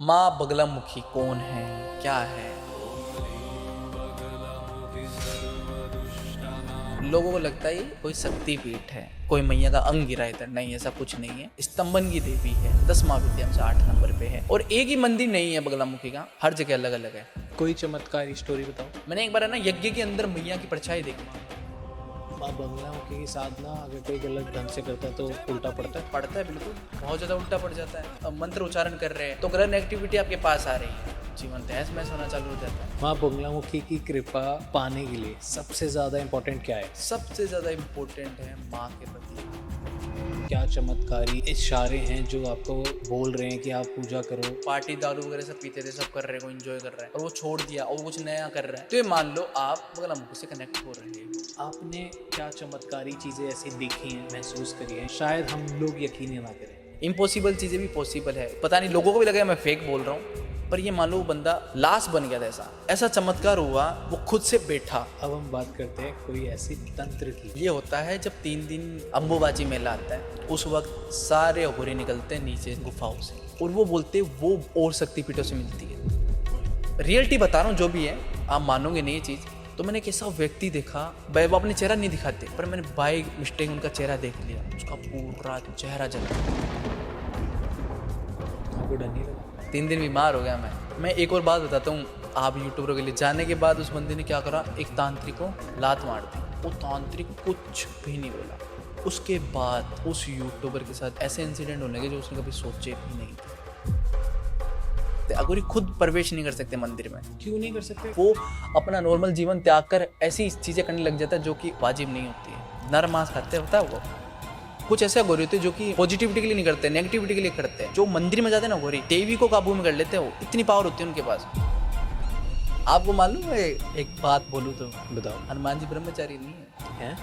माँ बगलामुखी कौन है, क्या है? लोगों को लगता है ये कोई शक्तिपीठ है, कोई मैया का अंग गिरा इधर। नहीं, ऐसा कुछ नहीं है। स्तंभन की देवी है, 10 महाविद्या से 8 नंबर पे है। और एक ही मंदिर नहीं है बगलामुखी का, हर जगह अलग अलग है। कोई चमत्कारी स्टोरी बताओ। मैंने एक बार है ना यज्ञ के अंदर मैया की परछाई देखी। माँ बगलामुखी की साधना अगर कोई गलत ढंग से करता है तो उल्टा पड़ता है। पड़ता है, बिल्कुल बहुत ज्यादा उल्टा पड़ जाता है। अब मंत्र उच्चारण कर रहे हैं तो ग्रह नेगेटिविटी आपके पास आ रही है, जीवन तहस महस होना चालू हो जाता है। माँ बगलामुखी की कृपा पाने के लिए सबसे ज़्यादा इम्पोर्टेंट क्या है? सबसे ज्यादा इम्पोर्टेंट है माँ के प्रति। क्या चमत्कारी इशारे हैं जो आपको बोल रहे हैं कि आप पूजा करो? पार्टी दारू वगैरह सब पीते थे, सब कर रहे हैं, कोई एंजॉय कर रहा है और वो छोड़ दिया और वो कुछ नया कर रहा है, तो ये मान लो आप बगलामुखी से कनेक्ट हो रहे हैं। आपने क्या चमत्कारी चीज़ें ऐसी देखी हैं, महसूस करी हैं, शायद हम लोग यकीन ही ना करें? इम्पॉसिबल चीजें भी पॉसिबल है। पता नहीं लोगों को भी लगा मैं फेक बोल रहा हूँ, पर ये मान लो वो बंदा लाश बन गया था। ऐसा ऐसा चमत्कार हुआ, वो खुद से बैठा। अब हम बात करते हैं कोई ऐसी तंत्र की। ये होता है जब 3 दिन अंबुबाची मेला आता है, उस वक्त सारे अघोरे निकलते हैं नीचे गुफाओं से और वो बोलते हैं वो और शक्तिपीठों से मिलती है। रियलिटी बता रहा हूँ, जो भी है आप मानोगे नहीं ये चीज़। तो मैंने एक ऐसा व्यक्ति देखा, वो अपने चेहरा नहीं दिखाते, पर मैंने बाय मिस्टेक उनका चेहरा देख लिया। उसका पूरा चेहरा जला। आपको डर नहीं लगा? 3 दिन बीमार हो गया मैं एक और बात बताता हूँ आप यूट्यूबरों के लिए। जाने के बाद उस बंदे ने क्या करा, एक तांत्रिक को लात मार दी। वो तांत्रिक कुछ भी नहीं बोला। उसके बाद उस यूट्यूबर के साथ ऐसे इंसिडेंट होने लगे जो उसने कभी सोचे भी नहीं थे। अगर खुद प्रवेश नहीं कर सकते मंदिर में, क्यों नहीं कर सकते? वो अपना नॉर्मल जीवन त्याग कर ऐसी चीज़ें करने लग जाता है जो कि वाजिब नहीं होती है। नर मांस खाते होता है वो। कुछ ऐसे गोरी होते हैं जो कि पॉजिटिविटी के लिए नहीं करते, नेगेटिविटी के लिए करते हैं। जो मंदिर में जाते हैं ना गोरी, देवी को काबू में कर लेते हैं। वो इतनी पावर होती है उनके पास। आपको मालूम है, एक बात बोलूँ तो बताओ। हनुमान जी ब्रह्मचारी नहीं है?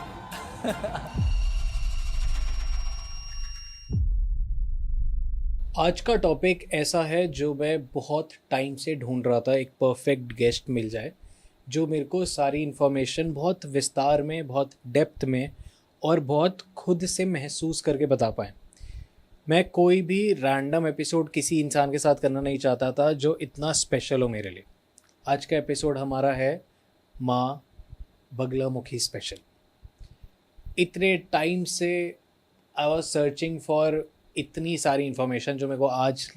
आज का टॉपिक ऐसा है जो मैं बहुत टाइम से ढूंढ रहा था, एक परफेक्ट गेस्ट मिल जाए जो मेरे को सारी इन्फॉर्मेशन बहुत विस्तार में, बहुत डेप्थ में और बहुत खुद से महसूस करके बता पाए। मैं कोई भी रैंडम एपिसोड किसी इंसान के साथ करना नहीं चाहता था जो इतना स्पेशल हो मेरे लिए। आज का एपिसोड हमारा है माँ बगलामुखी स्पेशल। इतने टाइम से आई वॉज सर्चिंग फॉर इतनी सारी इन्फॉर्मेशन जो मेरे को आज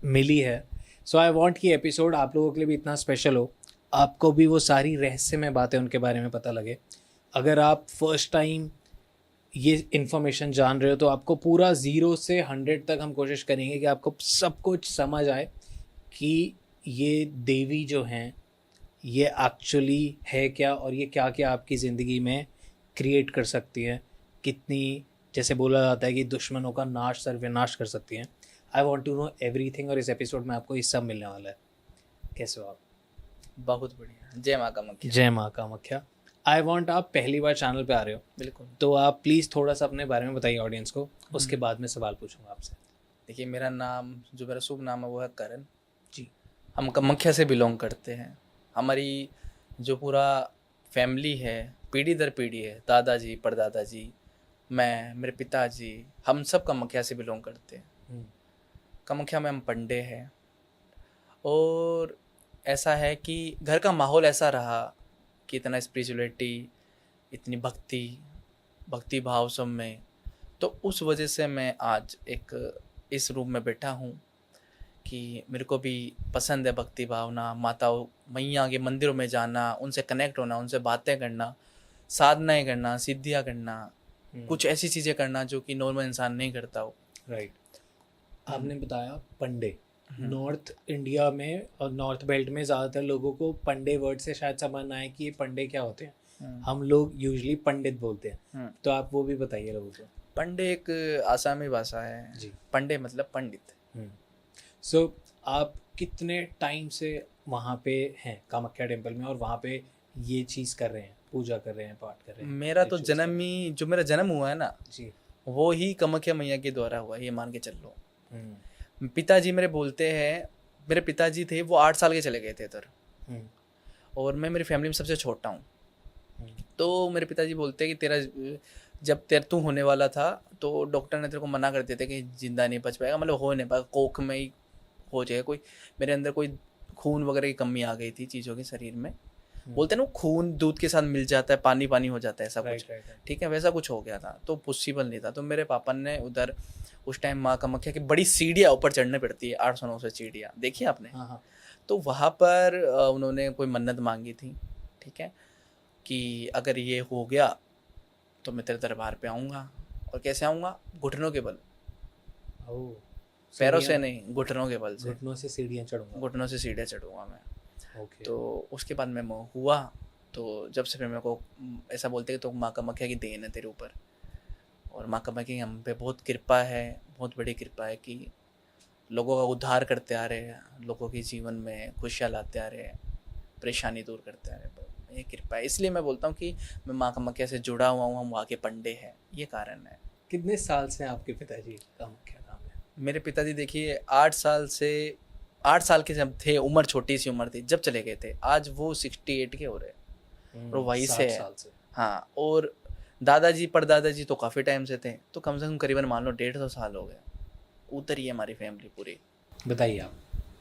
मिली है। सो आई वॉन्ट कि एपिसोड आप लोगों के लिए भी इतना स्पेशल हो, आपको भी वो सारी रहस्यमय बातें उनके बारे में पता लगे। अगर आप फर्स्ट टाइम ये इन्फॉर्मेशन जान रहे हो तो आपको पूरा 0 से 100 तक हम कोशिश करेंगे कि आपको सब कुछ समझ आए कि ये देवी जो हैं ये एक्चुअली है क्या और ये क्या क्या आपकी ज़िंदगी में क्रिएट कर सकती है। कितनी, जैसे बोला जाता है कि दुश्मनों का नाश सर्वनाश कर सकती हैं। I want to know everything और इस एपिसोड में आपको ये सब मिलने वाला है। कैसे हो आप? बहुत बढ़िया। जय माँ कामाख्या। जय माँ कामाख्या। आई वॉन्ट, आप पहली बार चैनल पे आ रहे हो, बिल्कुल। तो आप प्लीज़ थोड़ा सा अपने बारे में बताइए ऑडियंस को, उसके बाद मैं सवाल पूछूंगा आपसे। देखिए, मेरा नाम, जो मेरा शुभ नाम है वो है करण जी। हम कामाख्या से बिलोंग करते हैं। हमारी जो पूरा फैमिली है, पीढ़ी दर पीढ़ी है, दादाजी, परदादाजी, मैं, मेरे पिताजी, हम सब कामाख्या से बिलोंग करते हैं। कामाख्या में हम पंडे हैं और ऐसा है कि घर का माहौल ऐसा रहा कि इतना स्पिरिचुअलिटी, इतनी भक्ति भाव सब में, तो उस वजह से मैं आज एक इस रूम में बैठा हूँ कि मेरे को भी पसंद है भक्ति भावना, माताओं मैया के मंदिरों में जाना, उनसे कनेक्ट होना, उनसे बातें करना, साधनाएं करना, सिद्धियाँ करना, कुछ ऐसी चीज़ें करना जो कि नॉर्मल इंसान नहीं करता हो। राइट। आपने बताया पंडे। नॉर्थ इंडिया में और नॉर्थ बेल्ट में ज़्यादातर लोगों को पंडे वर्ड से शायद समझ ना आए कि ये पंडे क्या होते हैं। हम लोग यूजुअली पंडित बोलते हैं, तो आप वो भी बताइए लोगों को। पंडे एक आसामी भाषा है जी। पंडे मतलब पंडित। सो आप कितने टाइम से वहाँ पे हैं कामाख्या टेम्पल में और वहाँ पे ये चीज़ कर रहे हैं, पूजा कर रहे हैं, पाठ कर रहे हैं? मेरा तो जन्म ही, जो मेरा जन्म हुआ है ना जी, वो ही कामाख्या मैया के द्वारा हुआ, ये मान के चल लो। पिताजी मेरे बोलते हैं, मेरे पिताजी थे वो 8 साल के चले गए थे इधर, और मैं मेरी फैमिली में सबसे छोटा हूँ। तो मेरे पिताजी बोलते हैं कि तेरा जब तू होने वाला था तो डॉक्टर ने तेरे को मना कर दिया था कि जिंदा नहीं बच पाएगा, मतलब हो नहीं पाएगा, कोख में ही हो जाए, कोई मेरे अंदर कोई खून वगैरह की कमी आ गई थी चीज़ों के शरीर में, बोलते हैं ना खून दूध के साथ मिल जाता है, पानी पानी हो जाता है, ऐसा कुछ, ठीक है, वैसा कुछ हो गया था, तो पॉसिबल नहीं था। तो मेरे पापा ने उधर उस टाइम माँ कामाख्या की बड़ी सीढ़ियाँ ऊपर चढ़ने पड़ती है, 800-900 सीढ़ियाँ, देखी आपने? हाँ। तो वहाँ पर उन्होंने कोई मन्नत मांगी थी, ठीक है, कि अगर ये हो गया तो मैं तेरे दरबार पे आऊँगा। और कैसे आऊँगा? घुटनों के बल, पैरों से नहीं, घुटनों के बल से, घुटनों से सीढ़ियाँ चढ़ूंगा, घुटनों से सीढ़ियाँ चढ़ूंगा मैं। ओके। तो उसके बाद मैं हुआ, तो जब से फिर मेरे को ऐसा बोलते हैं तो माँ कामाख्या की देन है तेरे ऊपर, और माँ कामाख्या की हम पे बहुत कृपा है, बहुत बड़ी कृपा है कि लोगों का उद्धार करते आ रहे हैं, लोगों के जीवन में खुशियाँ लाते आ रहे हैं, परेशानी दूर करते आ रहे हैं, ये कृपा है। इसलिए मैं बोलता हूँ कि मैं माँ कामाख्या से जुड़ा हुआ हूँ, हम वहाँ के पंडे हैं, ये कारण है। कितने साल से आपके पिताजी कामाख्या धाम है? मेरे पिताजी देखिए 8 साल के जब थे, उम्र छोटी सी उम्र थी जब चले गए थे, आज वो 68 के हो रहे हैं, और वहीं से है। हाँ, और दादाजी परदादाजी तो काफ़ी टाइम से थे, तो कम से कम करीबन मान लो 150 साल हो गए, उधर ही है हमारी फैमिली पूरी। बताइए आप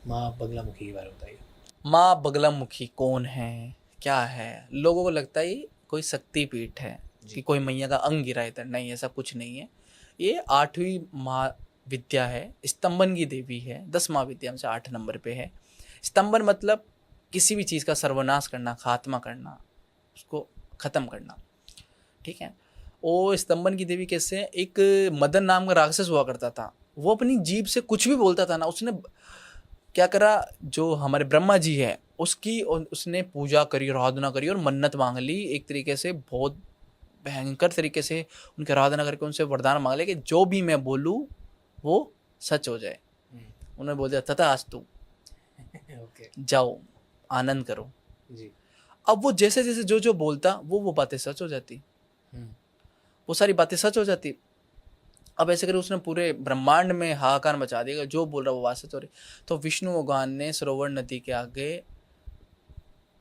माँ बगलामुखी के बारे में बताइए। माँ बगलामुखी कौन है, क्या है? लोगों को लगता है कोई शक्तिपीठ है कि कोई मैया का अंग गिरा इधर, नहीं, ऐसा कुछ नहीं है। ये 8वीं महाविद्या है, स्तंभन की देवी है, 10 महाविद्या में से 8 नंबर पे है। स्तंभन मतलब किसी भी चीज़ का सर्वनाश करना, खात्मा करना, उसको ख़त्म करना, ठीक है। और स्तंभन की देवी कैसे? एक मदन नाम का राक्षस हुआ करता था, वो अपनी जीभ से कुछ भी बोलता था ना, उसने क्या करा, जो हमारे ब्रह्मा जी है उसकी उसने पूजा करी, आराधना करी और मन्नत मांग ली, एक तरीके से बहुत भयंकर तरीके से उनकी आराधना करके उनसे वरदान मांग लिया कि जो भी मैं बोलूँ वो सच हो जाए। उन्होंने बोल दिया तथास्तु, जाओ आनंद करो जी। अब वो जैसे जैसे जो जो बोलता वो बातें सच हो जाती, वो सारी बातें सच हो जाती। अब ऐसे करके उसने पूरे ब्रह्मांड में हाहाकार मचा दिया, जो बोल रहा वो बात सच हो रही। तो विष्णु भगवान ने सरोवर नदी के आगे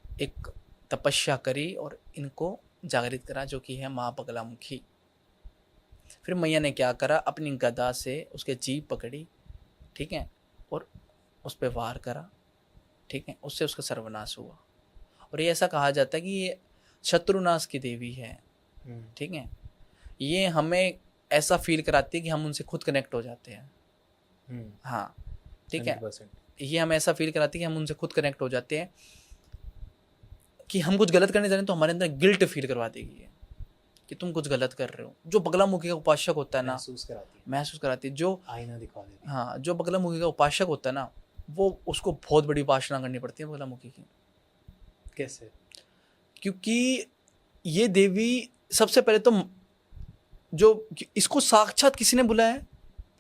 एक तपस्या करी और इनको जागृत करा, जो कि है माँ बगलामुखी। फिर मैया ने क्या करा, अपनी गदा से उसके जीभ पकड़ी, ठीक है, और उस पर वार करा, ठीक है, उससे उसका सर्वनाश हुआ। और ये ऐसा कहा जाता है कि ये शत्रुनाश की देवी है, ठीक है। ये हमें ऐसा फील कराती है कि हम उनसे खुद कनेक्ट हो जाते हैं। हाँ, ठीक है, ये हमें ऐसा फील कराती है कि हम उनसे खुद कनेक्ट हो जाते हैं, कि हम कुछ गलत करने जा रहे हैं तो हमारे अंदर गिल्ट फील करवा देगी है कि तुम कुछ गलत कर रहे हो। जो बगलामुखी का उपासक होता है ना, महसूस कराती है, जो आईना दिखा देती है। हाँ, जो बगलामुखी का उपासक होता है ना, वो उसको बहुत बड़ी उपासना करनी पड़ती है बगलामुखी की। कैसे? क्योंकि ये देवी सबसे पहले तो जो इसको साक्षात किसी ने बुलाया है,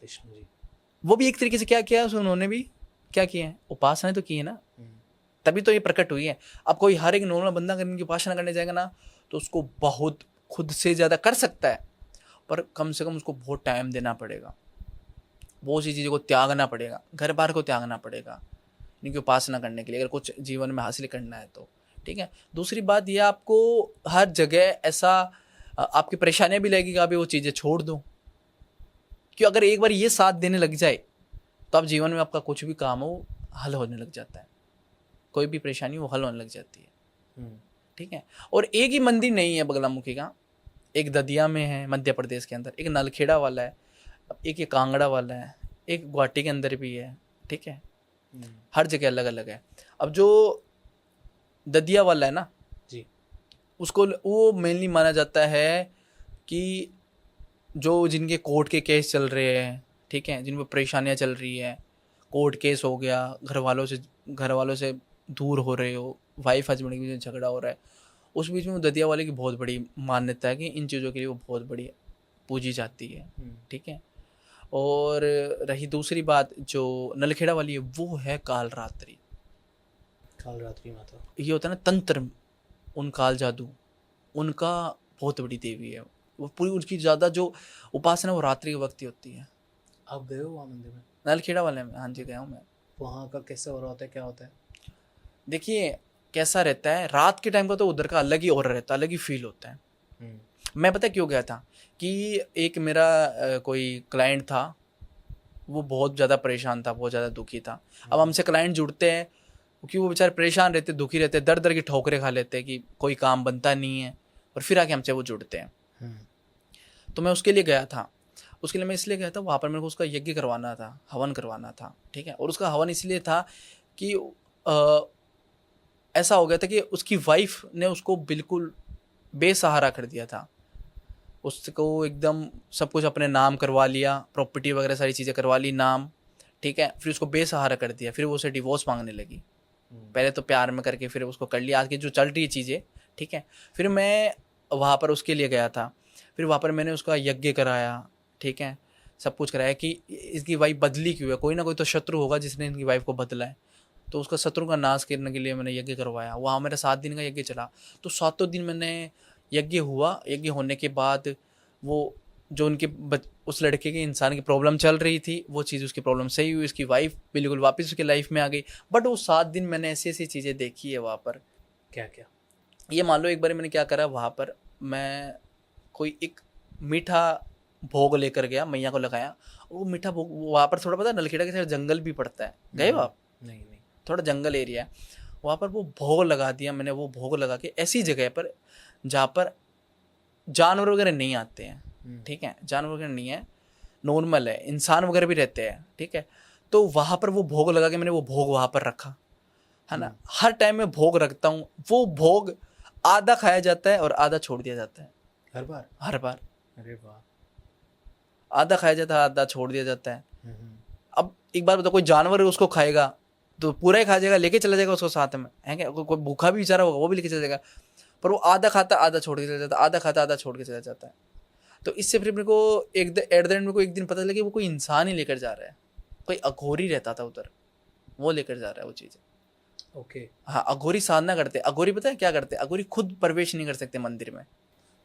विष्णु जी। वो भी एक तरीके से क्या किया है उन्होंने भी क्या किया है, उपासना तो की है ना, तभी तो ये प्रकट हुई है। अब कोई हर एक नॉर्मल बंदा अगर इनकी उपासना करने जाएगा ना, तो उसको बहुत खुद से ज़्यादा कर सकता है, पर कम से कम उसको बहुत टाइम देना पड़ेगा, बहुत सी चीज़ों को त्यागना पड़ेगा, घर बार को त्यागना पड़ेगा इनकी उपासना करने के लिए, अगर कुछ जीवन में हासिल करना है तो, ठीक है। दूसरी बात ये, आपको हर जगह ऐसा आपकी परेशानियां भी लगेगी, आप वो चीज़ें छोड़ दो, कि अगर एक बार ये साथ देने लग जाए तो आप जीवन में आपका कुछ भी काम हो हल होने लग जाता है, कोई भी परेशानी वो हल होने लग जाती है, ठीक है। और एक ही मंदिर नहीं है बगलामुखी का, एक ददिया में है मध्य प्रदेश के अंदर, एक नलखेड़ा वाला है, एक ये कांगड़ा वाला है, एक गुवाहाटी के अंदर भी है, ठीक है, हर जगह अलग अलग है। अब जो ददिया वाला है ना जी, उसको वो मेनली माना जाता है कि जो जिनके कोर्ट के केस चल रहे हैं, ठीक है, जिन पर परेशानियां चल रही है, कोर्ट केस हो गया, घर वालों से दूर हो रहे हो, वाइफ हस्बैंड के बीच झगड़ा हो रहा है, उस बीच में ददिया वाले की बहुत बड़ी मान्यता है कि इन चीज़ों के लिए वो बहुत बड़ी पूजी जाती है, ठीक है। और रही दूसरी बात, जो नलखेड़ा वाली है वो है कालरात्रि माता। ये होता है ना तंत्र, उन काल जादू, उनका बहुत बड़ी देवी है वो, पूरी उनकी ज़्यादा जो उपासना वो रात्रि के वक्त ही होती है। आप गए हो वहाँ मंदिर में? नलखेड़ा वाले में, हाँ जी गया हूँ मैं। वहाँ का कैसे हो रहा होता है, क्या होता है? देखिए कैसा रहता है, रात के टाइम का तो उधर का अलग ही ऑरा रहता है, अलग ही फील होता है। मैं पता क्यों गया था कि एक मेरा कोई क्लाइंट था, वो बहुत ज़्यादा परेशान था, बहुत ज़्यादा दुखी था। अब हमसे क्लाइंट जुड़ते हैं क्योंकि वो बेचारे परेशान रहते, दुखी रहते, दर दर की ठोकरें खा लेते हैं कि कोई काम बनता नहीं है, और फिर आके हमसे वो जुड़ते हैं। तो मैं उसके लिए गया था। उसके लिए मैं इसलिए गया था, वहाँ पर मेरे को उसका यज्ञ करवाना था, हवन करवाना था, ठीक है। और उसका हवन इसलिए था कि ऐसा हो गया था कि उसकी वाइफ ने उसको बिल्कुल बेसहारा कर दिया था। उसको एकदम सब कुछ अपने नाम करवा लिया, प्रॉपर्टी वगैरह सारी चीज़ें करवा ली नाम, ठीक है। फिर उसको बेसहारा कर दिया, फिर वो उसे डिवोर्स मांगने लगी। पहले तो प्यार में करके फिर उसको कर लिया, आज की जो चल रही है चीज़ें, ठीक है। फिर मैं वहाँ पर उसके लिए गया था, फिर वहाँ पर मैंने उसका यज्ञ कराया, ठीक है, सब कुछ कराया कि इसकी वाइफ बदली क्यों है, कोई ना कोई तो शत्रु होगा जिसने इनकी वाइफ को बदला है। तो उसका शत्रु का नाश करने के लिए मैंने यज्ञ करवाया। वहाँ मेरा 7 दिन का यज्ञ चला। तो 7 दिन मैंने यज्ञ हुआ। यज्ञ होने के बाद वो जो उनके उस लड़के के इंसान की प्रॉब्लम चल रही थी, वो चीज़ उसकी प्रॉब्लम सही हुई, उसकी वाइफ बिल्कुल वापस उसकी लाइफ में आ गई। बट वो 7 दिन मैंने ऐसी ऐसी चीज़ें देखी है वहाँ पर। क्या क्या? ये मान लो एक बार मैंने क्या करा, वहाँ पर मैं कोई एक मीठा भोग लेकर गया, मैया को लगाया। वो मीठा भोग वहाँ पर थोड़ा पता नलखेड़ा के साइड जंगल भी पड़ता है, गए हो आप? नहीं नहीं। थोड़ा जंगल एरिया है वहाँ पर। वो भोग लगा दिया मैंने। वो भोग लगा के ऐसी जगह पर जहाँ पर जानवर वगैरह नहीं आते हैं, ठीक है, जानवर वगैरह नहीं है, नॉर्मल है, इंसान वगैरह भी रहते हैं, ठीक है। तो वहाँ पर वो भोग लगा के मैंने वो भोग वहाँ पर रखा, है ना। हर टाइम में भोग रखता हूँ। वो भोग आधा खाया जाता है और आधा छोड़ दिया जाता है, हर बार? हर बार। अरे वाह। आधा खाया जाता है, आधा छोड़ दिया जाता है। अब एक बार बताओ, कोई जानवर उसको खाएगा तो पूरा ही खा जाएगा, लेके चला जाएगा उसको साथ में, है क्या? कोई भूखा भी बेचारा होगा वो भी लेके चला जाएगा। पर वो आधा खाता आधा छोड़ के चला जाता है, आधा खाता आधा छोड़ के चला जाता है। तो इससे फिर मेरे को एट द एंड मेरे को एक दिन पता चला कि वो कोई इंसान ही लेकर जा रहा है, कोई अघोरी रहता था उधर, वो लेकर जा रहा है वो चीज़। ओके। हाँ, अघोरी साधना करते। अघोरी पता है क्या करते? अघोरी खुद प्रवेश नहीं कर सकते मंदिर में।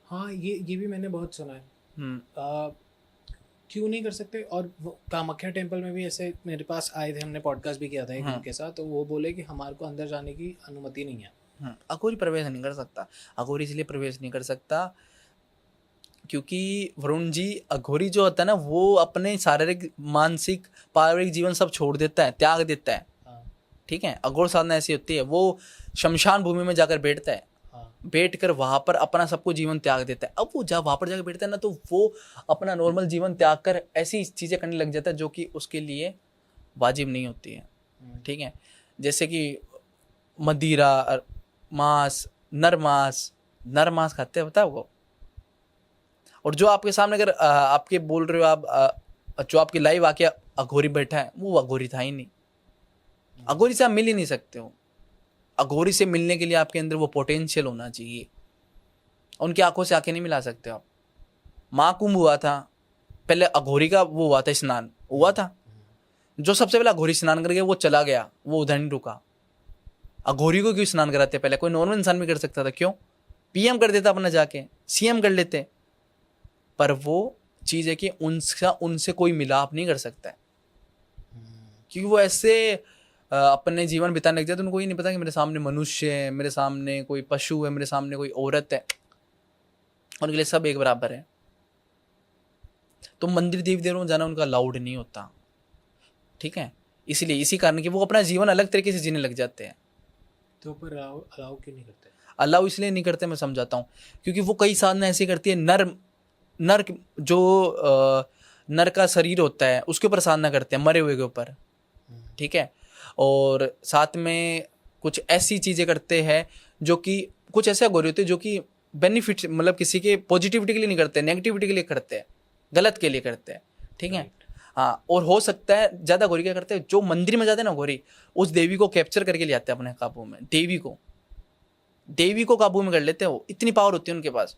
हाँ, ये भी मैंने बहुत सुना है। क्यों नहीं कर सकते? और वो कामाख्या टेम्पल में भी ऐसे मेरे पास आए थे, हमने पॉडकास्ट भी किया था एक उनके साथ, तो वो बोले कि हमारे को अंदर जाने की अनुमति नहीं है। अघोरी प्रवेश नहीं कर सकता। अघोरी इसलिए प्रवेश नहीं कर सकता क्योंकि वरुण जी, अघोरी जो होता है ना, वो अपने शारीरिक मानसिक पारिवारिक जीवन सब छोड़ देता है, त्याग देता है, ठीक है। अघोर साधना ऐसी होती है, वो शमशान भूमि में जाकर बैठता है, बैठ कर वहाँ पर अपना सबको जीवन त्याग देता है। अब वो जब वहाँ पर जाकर बैठता है ना, तो वो अपना नॉर्मल जीवन त्याग कर ऐसी चीज़ें करने लग जाता है जो कि उसके लिए वाजिब नहीं होती है, ठीक है। जैसे कि मदिरा, मांस, नर मांस खाते हैं, बताओ वो। और जो आपके सामने अगर आपके बोल रहे हो आप, जो आपकी लाइव आके अघोरी बैठा है, वो अघोरी था ही नहीं। अघोरी से आप मिल ही नहीं सकते हो। अघोरी से मिलने के लिए आपके अंदर वो पोटेंशियल होना चाहिए। उनकी आंखों से आंखें नहीं मिला सकते आप। महाकुंभ हुआ था, पहले अघोरी का वो हुआ था, स्नान हुआ था। जो सबसे पहले अघोरी स्नान कर गया वो चला गया, वो उधर नहीं रुका। अघोरी को क्यों स्नान कराते? पहले कोई नॉर्मल इंसान भी कर सकता था, क्यों? पीएम कर देता अपना जाके, सीएम कर लेते। पर वो चीज़ है कि उनसे कोई मिलाप नहीं कर सकता है, क्योंकि वो ऐसे अपने जीवन बिताने लग जाते, उनको ये नहीं पता कि मेरे सामने मनुष्य है, मेरे सामने कोई पशु है, मेरे सामने कोई औरत है, उनके लिए सब एक बराबर है। तो मंदिर देवी देवताओं में जाना उनका अलाउड नहीं होता, ठीक है। इसलिए इसी कारण कि वो अपना जीवन अलग तरीके से जीने लग जाते हैं। तो पर अलाउ क्यों नहीं करते? अलाउ इसलिए नहीं करते, मैं समझाता हूँ। क्योंकि वो कई साधना ऐसी करती है, नर जो नर का शरीर होता है उसके ऊपर साधना करते हैं, मरे हुए के ऊपर, ठीक है। और साथ में कुछ ऐसी चीज़ें करते हैं जो कि कुछ ऐसे अघोरी होते हैं जो कि बेनिफिट, मतलब किसी के पॉजिटिविटी के लिए नहीं करते, नेगेटिविटी के लिए करते हैं, गलत के लिए करते हैं, ठीक है। हाँ, और हो सकता है ज़्यादा अघोरी क्या करते हैं, जो मंदिर में जाते हैं ना अघोरी, उस देवी को कैप्चर करके ले आते हैं अपने काबू में। देवी को काबू में कर लेते हैं, वो इतनी पावर होती है उनके पास।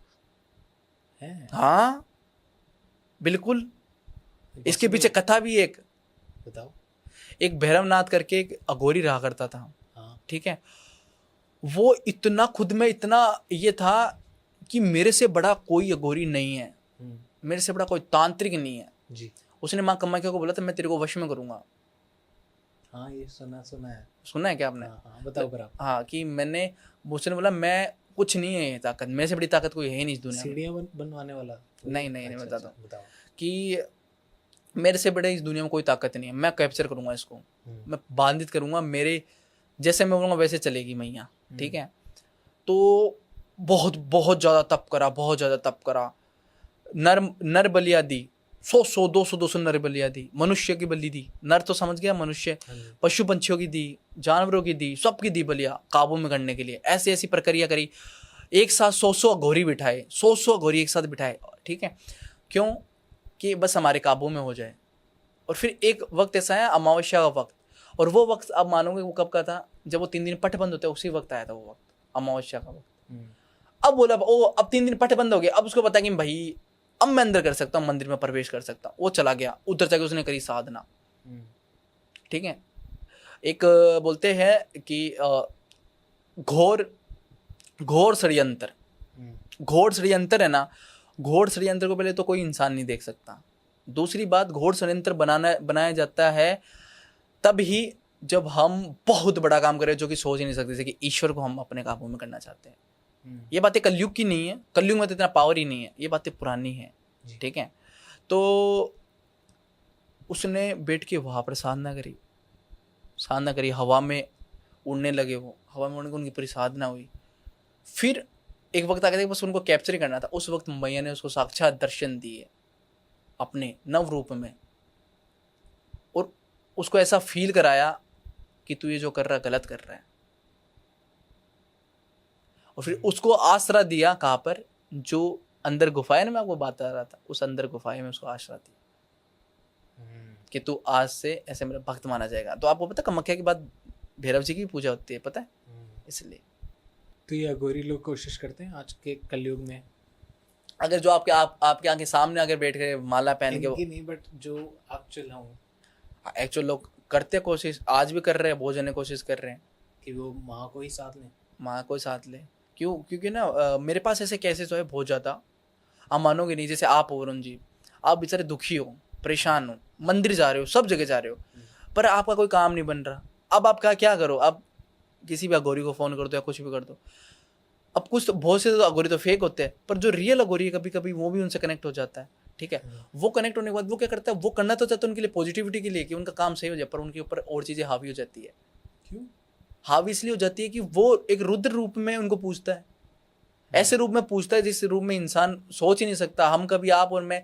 हाँ बिल्कुल। इसके पीछे कथा भी एक, बताओ। एक भैरवनाथ करके एक अघोरी रहा करता था, ठीक है। वो इतना खुद में इतना ये था कि मेरे से बड़ा कोई अघोरी नहीं है, मेरे से बड़ा कोई तांत्रिक नहीं है जी। उसने माँ कामाख्या को बोला था, मैं तेरे को वश में करूंगा। हाँ, ये सुना है क्या आपने? हाँ, बताओ पर आप। हाँ, कि मैंने, उसने बोला मैं कुछ नहीं है ये ताकत, मेरे से बड़ी ताकत कोई है नहीं इस दुनिया में। सीढ़ियाँ बनवाने वाला? नहीं, मैं बताता हूँ बताओ। कि मेरे से बड़े इस दुनिया में कोई ताकत नहीं है, मैं कैप्चर करूंगा इसको, मैं बांधित करूंगा, मेरे जैसे मैं बोलूँगा वैसे चलेगी मैया, ठीक है। तो बहुत बहुत ज़्यादा तप करा, बहुत ज़्यादा तप करा, नर बलिया दी, 100 200 नर बलिया दी, मनुष्य की बलि दी, नर तो समझ गया मनुष्य, पशु पंछियों की दी, जानवरों की दी, सबकी दी बलिया काबू में करने के लिए। ऐसी ऐसी प्रक्रिया करी, एक साथ 100 अघोरी बिठाए, 100 अघोरी एक साथ बिठाए, ठीक है, क्यों कि बस हमारे काबू में हो जाए। और फिर एक वक्त ऐसा है अमावस्या का वक्त, और वो वक्त आप मानोगे वो कब का था, जब वो 3 दिन पट बंद होते हैं उसी वक्त आया था वो वक्त, अमावस्या का वक्त। अब बोला ओ अब 3 दिन पट बंद हो गए, अब उसको पता कि भाई अब मैं अंदर कर सकता हूँ, मंदिर में प्रवेश कर सकता हूँ। वो चला गया, उधर जाके उसने करी साधना, ठीक है। एक बोलते हैं कि घोर घोर षड्यंत्र, घोर षड्यंत्र है ना, घोर षड्यंत्र को पहले तो कोई इंसान नहीं देख सकता। दूसरी बात, घोर षड्यंत्र बनाया जाता है तब ही जब हम बहुत बड़ा काम करें जो कि सोच ही नहीं सकते, जैसे कि ईश्वर को हम अपने काबू में करना चाहते हैं। ये बातें कलयुग की नहीं है, कलयुग में तो इतना पावर ही नहीं है, ये बातें पुरानी है, ठीक है। तो उसने बैठ के वहाँ पर साधना करी, हवा में उड़ने लगे, वो हवा में उड़ने को उनकी पूरी साधना हुई। फिर एक वक्त आ गया था बस उनको कैप्चर ही करना था, उस वक्त मैया ने उसको साक्षात दर्शन दिए अपने नव रूप में, और उसको ऐसा फील कराया कि तू ये जो कर रहा है गलत कर रहा है। और फिर उसको आसरा दिया कहाँ पर, जो अंदर गुफा है ना, मैं आपको बता रहा था, उस अंदर गुफाएं में उसको आसरा दिया कि तू आज से ऐसे मेरा भक्त माना जाएगा। तो आपको पता कामाख्या के बाद भैरव जी की पूजा होती है, पता है, इसलिए। तो ये अघोरी लोग कोशिश करते हैं आज के कलयुग में, अगर जो आपके आंखें सामने अगर बैठ कर माला पहन के, इनकी नहीं बट जो एक्चुअल हूँ, एक्चुअल लोग करते कोशिश, आज भी कर रहे हैं, बहुत जने कोशिश कर रहे हैं कि वो माँ को ही साथ लें, माँ को साथ ले। क्यों? क्योंकि ना मेरे पास ऐसे केसेस तो है बहुत ज़्यादा, आप मानोगे नहीं। जैसे आप हो वरुण जी, आप बेचारे दुखी हो, परेशान हो, मंदिर जा रहे हो, सब जगह जा रहे हो, पर आपका कोई काम नहीं बन रहा। अब आप क्या करो, अब किसी भी अघोरी को फ़ोन कर दो या कुछ भी कर दो। अब कुछ तो बहुत से तो अघोरी तो फेक होते हैं, पर जो रियल अघोरी है कभी कभी वो भी उनसे कनेक्ट हो जाता है, ठीक है। वो कनेक्ट होने के बाद वो क्या करता है, वो करना तो चाहता है उनके लिए पॉजिटिविटी के लिए कि उनका काम सही हो जाए, पर उनके ऊपर और चीज़ें हावी हो जाती है। क्यों हावी? इसलिए हो जाती है कि वो एक रुद्र रूप में उनको पूछता है, ऐसे रूप में पूछता है जिस रूप में इंसान सोच ही नहीं सकता। हम कभी, आप और मैं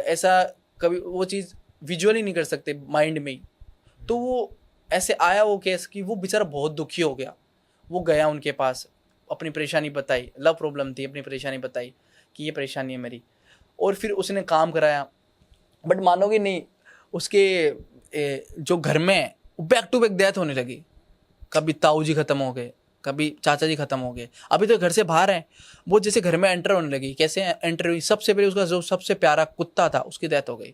ऐसा कभी वो चीज़ विजुअली नहीं कर सकते माइंड में ही। तो वो ऐसे आया वो केस कि वो बेचारा बहुत दुखी हो गया, वो गया उनके पास, अपनी परेशानी बताई, लव प्रॉब्लम थी, अपनी परेशानी बताई कि ये परेशानी है मेरी, और फिर उसने काम कराया। बट मानोगे नहीं, उसके जो घर में बैक टू बैक डेथ होने लगी। कभी ताऊ जी खत्म हो गए, कभी चाचा जी खत्म हो गए, अभी तो घर से बाहर हैं। वो जैसे घर में एंटर होने लगी, कैसे एंटर हुई, सबसे पहले उसका जो सबसे प्यारा कुत्ता था उसकी डेथ हो गई।